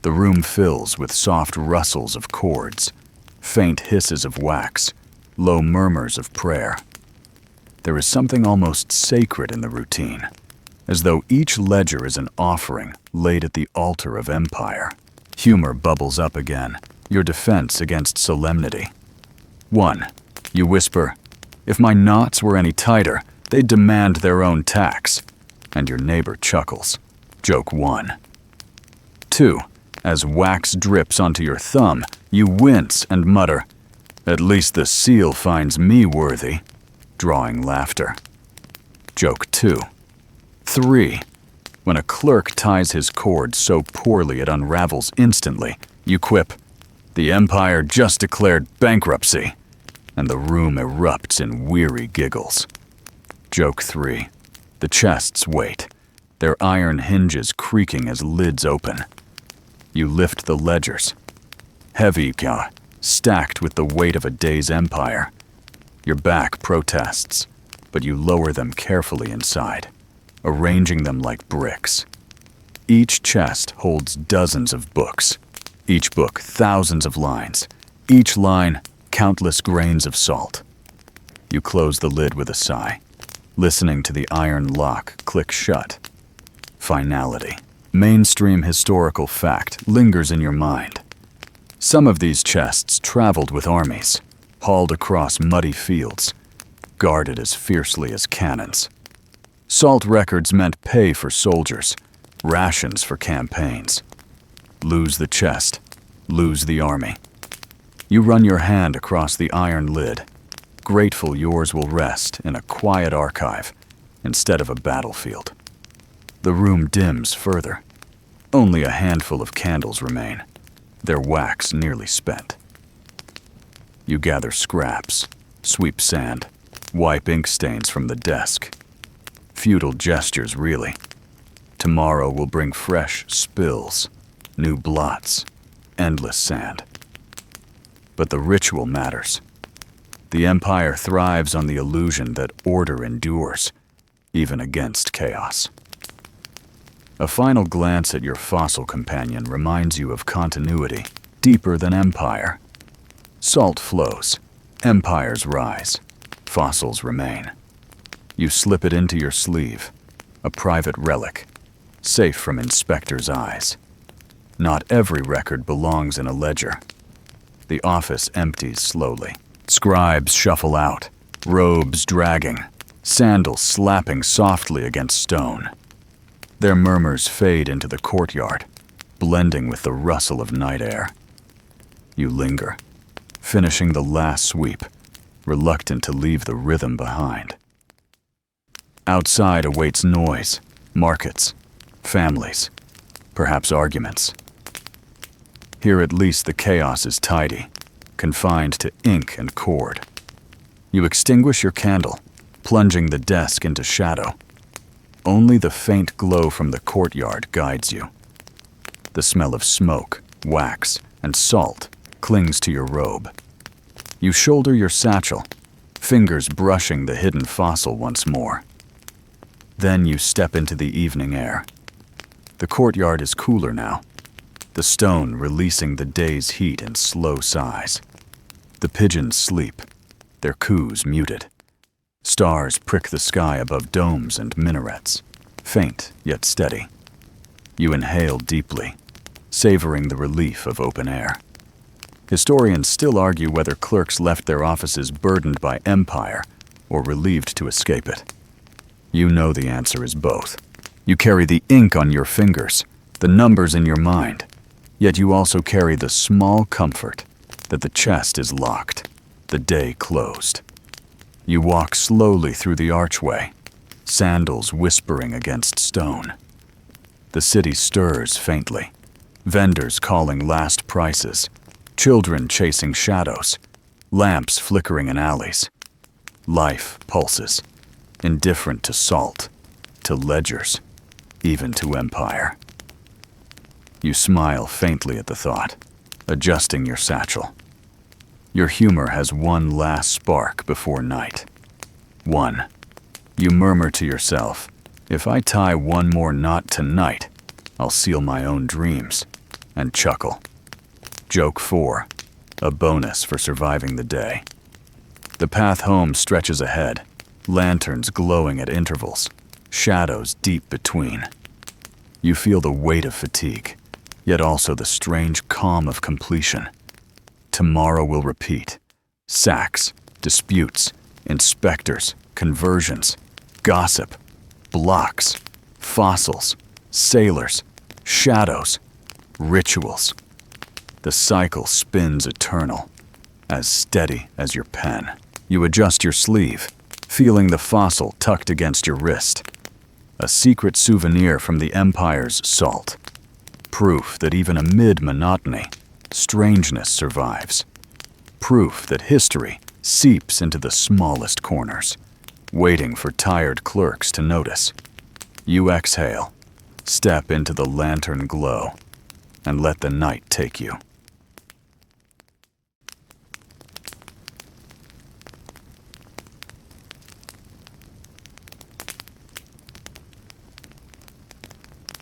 [SPEAKER 1] The room fills with soft rustles of cords, faint hisses of wax, low murmurs of prayer. There is something almost sacred in the routine, as though each ledger is an offering laid at the altar of empire. Humor bubbles up again, your defense against solemnity. 1. You whisper, "If my knots were any tighter, they'd demand their own tax." And your neighbor chuckles. Joke 1. 2. As wax drips onto your thumb, you wince and mutter, "At least the seal finds me worthy," drawing laughter. Joke 2. 3. When a clerk ties his cord so poorly it unravels instantly, you quip, "The empire just declared bankruptcy," and the room erupts in weary giggles. Joke 3. The chests wait, their iron hinges creaking as lids open. You lift the ledgers, heavy, stacked with the weight of a day's empire. Your back protests, but you lower them carefully inside, arranging them like bricks. Each chest holds dozens of books, each book thousands of lines, each line countless grains of salt. You close the lid with a sigh, listening to the iron lock click shut. Finality. Mainstream historical fact lingers in your mind. Some of these chests traveled with armies, hauled across muddy fields, guarded as fiercely as cannons. Salt records meant pay for soldiers, rations for campaigns. Lose the chest, lose the army. You run your hand across the iron lid, grateful yours will rest in a quiet archive instead of a battlefield. The room dims further. Only a handful of candles remain, their wax nearly spent. You gather scraps, sweep sand, wipe ink stains from the desk. Futile gestures, really. Tomorrow will bring fresh spills, new blots, endless sand. But the ritual matters. The empire thrives on the illusion that order endures, even against chaos. A final glance at your fossil companion reminds you of continuity, deeper than empire. Salt flows, empires rise, fossils remain. You slip it into your sleeve, a private relic, safe from inspectors' eyes. Not every record belongs in a ledger. The office empties slowly. Scribes shuffle out, robes dragging, sandals slapping softly against stone. Their murmurs fade into the courtyard, blending with the rustle of night air. You linger, finishing the last sweep, reluctant to leave the rhythm behind. Outside awaits noise, markets, families, perhaps arguments. Here at least the chaos is tidy, confined to ink and cord. You extinguish your candle, plunging the desk into shadow. Only the faint glow from the courtyard guides you. The smell of smoke, wax, and salt clings to your robe. You shoulder your satchel, fingers brushing the hidden fossil once more. Then you step into the evening air. The courtyard is cooler now, the stone releasing the day's heat in slow sighs. The pigeons sleep, their coos muted. Stars prick the sky above domes and minarets, faint yet steady. You inhale deeply, savoring the relief of open air. Historians still argue whether clerks left their offices burdened by empire or relieved to escape it. You know the answer is both. You carry the ink on your fingers, the numbers in your mind, yet you also carry the small comfort that the chest is locked, the day closed. You walk slowly through the archway, sandals whispering against stone. The city stirs faintly, vendors calling last prices, children chasing shadows, lamps flickering in alleys. Life pulses, indifferent to salt, to ledgers, even to empire. You smile faintly at the thought, adjusting your satchel. Your humor has one last spark before night. One. You murmur to yourself, if I tie one more knot tonight, I'll seal my own dreams, and chuckle. Joke 4. A bonus for surviving the day. The path home stretches ahead, lanterns glowing at intervals, shadows deep between. You feel the weight of fatigue, yet also the strange calm of completion. Tomorrow will repeat. Sacks, disputes, inspectors, conversions, gossip, blocks, fossils, sailors, shadows, rituals. The cycle spins eternal, as steady as your pen. You adjust your sleeve, feeling the fossil tucked against your wrist. A secret souvenir from the Empire's salt. Proof that even amid monotony, strangeness survives. Proof that history seeps into the smallest corners, waiting for tired clerks to notice. You exhale, step into the lantern glow, and let the night take you.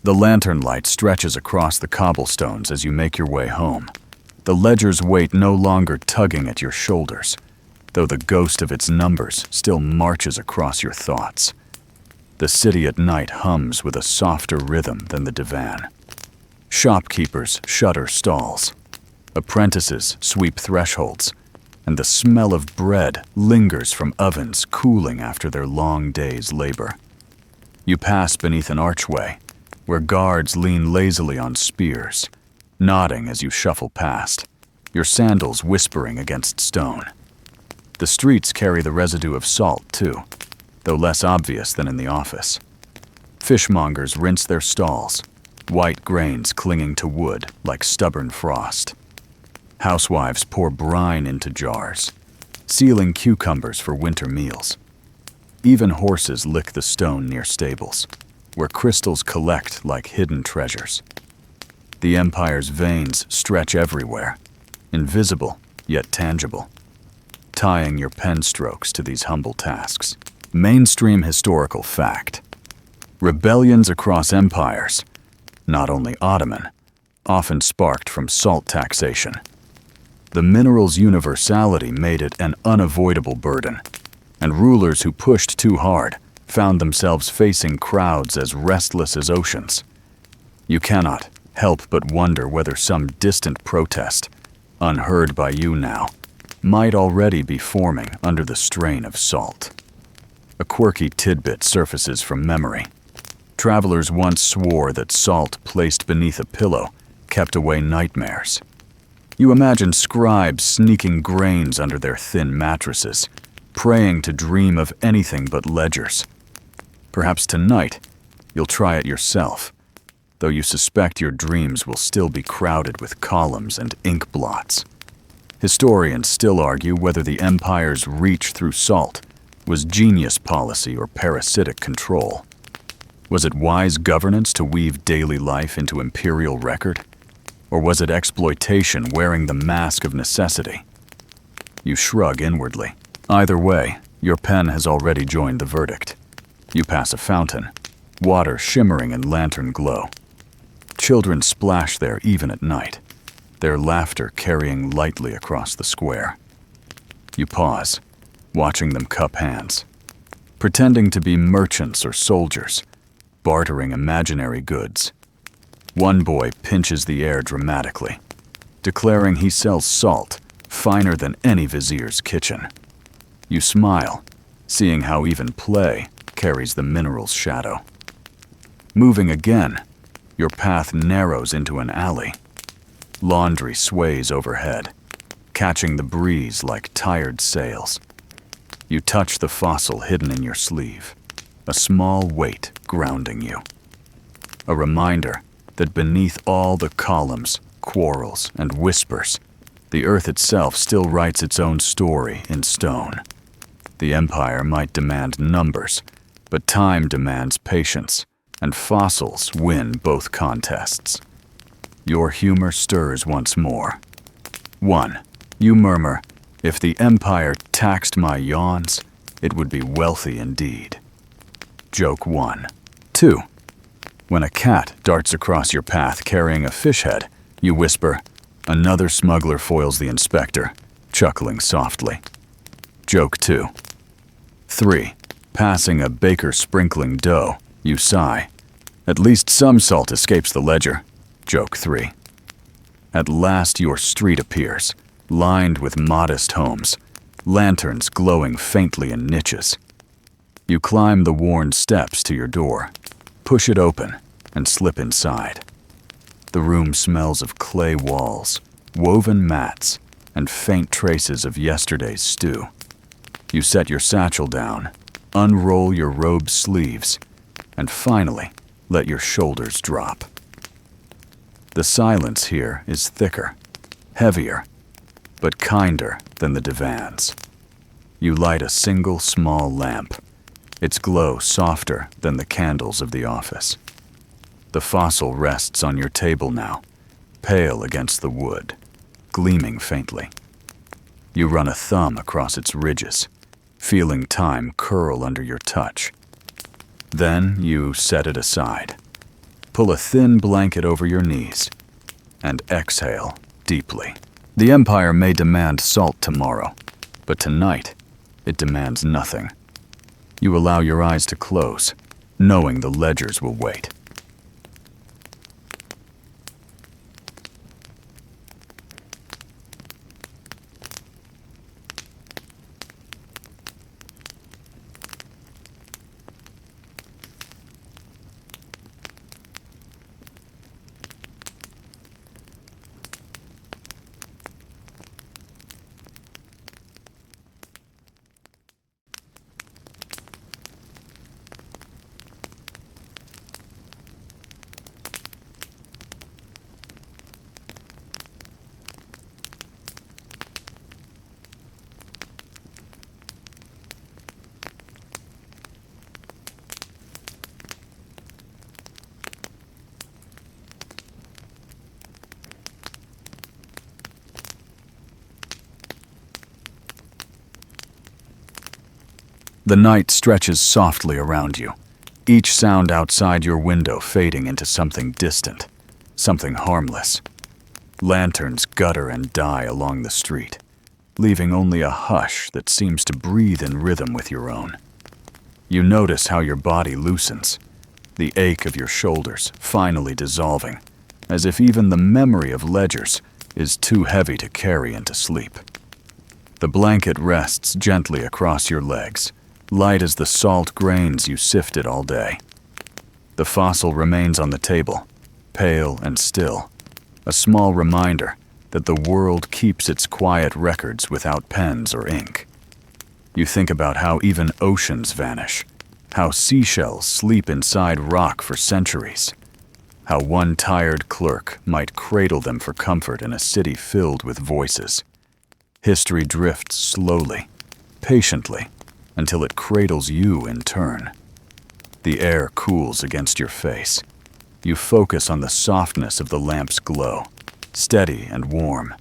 [SPEAKER 1] The lantern light stretches across the cobblestones as you make your way home, the ledger's weight no longer tugging at your shoulders, though the ghost of its numbers still marches across your thoughts. The city at night hums with a softer rhythm than the divan. Shopkeepers shutter stalls. Apprentices sweep thresholds, and the smell of bread lingers from ovens cooling after their long day's labor. You pass beneath an archway, where guards lean lazily on spears, nodding as you shuffle past, your sandals whispering against stone. The streets carry the residue of salt, too, though less obvious than in the office. Fishmongers rinse their stalls, white grains clinging to wood like stubborn frost. Housewives pour brine into jars, sealing cucumbers for winter meals. Even horses lick the stone near stables, where crystals collect like hidden treasures. The Empire's veins stretch everywhere, invisible yet tangible, tying your pen strokes to these humble tasks. Mainstream historical fact. Rebellions across empires, not only Ottoman, often sparked from salt taxation. The mineral's universality made it an unavoidable burden, and rulers who pushed too hard found themselves facing crowds as restless as oceans. You cannot help but wonder whether some distant protest, unheard by you now, might already be forming under the strain of salt. A quirky tidbit surfaces from memory. Travelers once swore that salt placed beneath a pillow kept away nightmares. You imagine scribes sneaking grains under their thin mattresses, praying to dream of anything but ledgers. Perhaps tonight, you'll try it yourself, though you suspect your dreams will still be crowded with columns and ink blots. Historians still argue whether the Empire's reach through salt was genius policy or parasitic control. Was it wise governance to weave daily life into imperial record? Or was it exploitation wearing the mask of necessity? You shrug inwardly. Either way, your pen has already joined the verdict. You pass a fountain, water shimmering in lantern glow. Children splash there even at night, their laughter carrying lightly across the square. You pause, watching them cup hands, pretending to be merchants or soldiers, bartering imaginary goods. One boy pinches the air dramatically, declaring he sells salt finer than any vizier's kitchen. You smile, seeing how even play carries the mineral's shadow. Moving again, your path narrows into an alley. Laundry sways overhead, catching the breeze like tired sails. You touch the fossil hidden in your sleeve, a small weight grounding you. A reminder that beneath all the columns, quarrels, and whispers, the earth itself still writes its own story in stone. The empire might demand numbers, but time demands patience, and fossils win both contests. Your humor stirs once more. 1. You murmur, "If the empire taxed my yawns, it would be wealthy indeed." Joke 1. 2. When a cat darts across your path carrying a fish head, you whisper, "Another smuggler foils the inspector," chuckling softly. Joke 2. 3. Passing a baker sprinkling dough, you sigh, "At least some salt escapes the ledger." Joke 3. At last your street appears, lined with modest homes, lanterns glowing faintly in niches. You climb the worn steps to your door, push it open, and slip inside. The room smells of clay walls, woven mats, and faint traces of yesterday's stew. You set your satchel down, unroll your robe's sleeves, and finally let your shoulders drop. The silence here is thicker, heavier, but kinder than the divans. You light a single small lamp, its glow softer than the candles of the office. The fossil rests on your table now, pale against the wood, gleaming faintly. You run a thumb across its ridges, feeling time curl under your touch. Then you set it aside, pull a thin blanket over your knees, and exhale deeply. The empire may demand salt tomorrow, but tonight it demands nothing. You allow your eyes to close, knowing the ledgers will wait. The night stretches softly around you, each sound outside your window fading into something distant, something harmless. Lanterns gutter and die along the street, leaving only a hush that seems to breathe in rhythm with your own. You notice how your body loosens, the ache of your shoulders finally dissolving, as if even the memory of ledgers is too heavy to carry into sleep. The blanket rests gently across your legs, light as the salt grains you sifted all day. The fossil remains on the table, pale and still, a small reminder that the world keeps its quiet records without pens or ink. You think about how even oceans vanish, how seashells sleep inside rock for centuries, how one tired clerk might cradle them for comfort in a city filled with voices. History drifts slowly, patiently, until it cradles you in turn. The air cools against your face. You focus on the softness of the lamp's glow, steady and warm,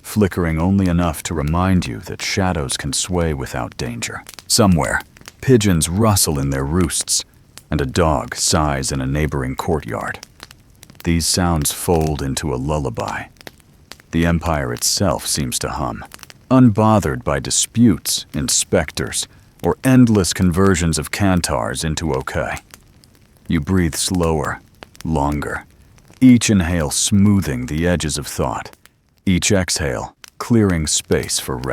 [SPEAKER 1] flickering only enough to remind you that shadows can sway without danger. Somewhere, pigeons rustle in their roosts, and a dog sighs in a neighboring courtyard. These sounds fold into a lullaby. The empire itself seems to hum, unbothered by disputes, inspectors, or endless conversions of cantars into okay. You breathe slower, longer, each inhale smoothing the edges of thought, each exhale clearing space for rest.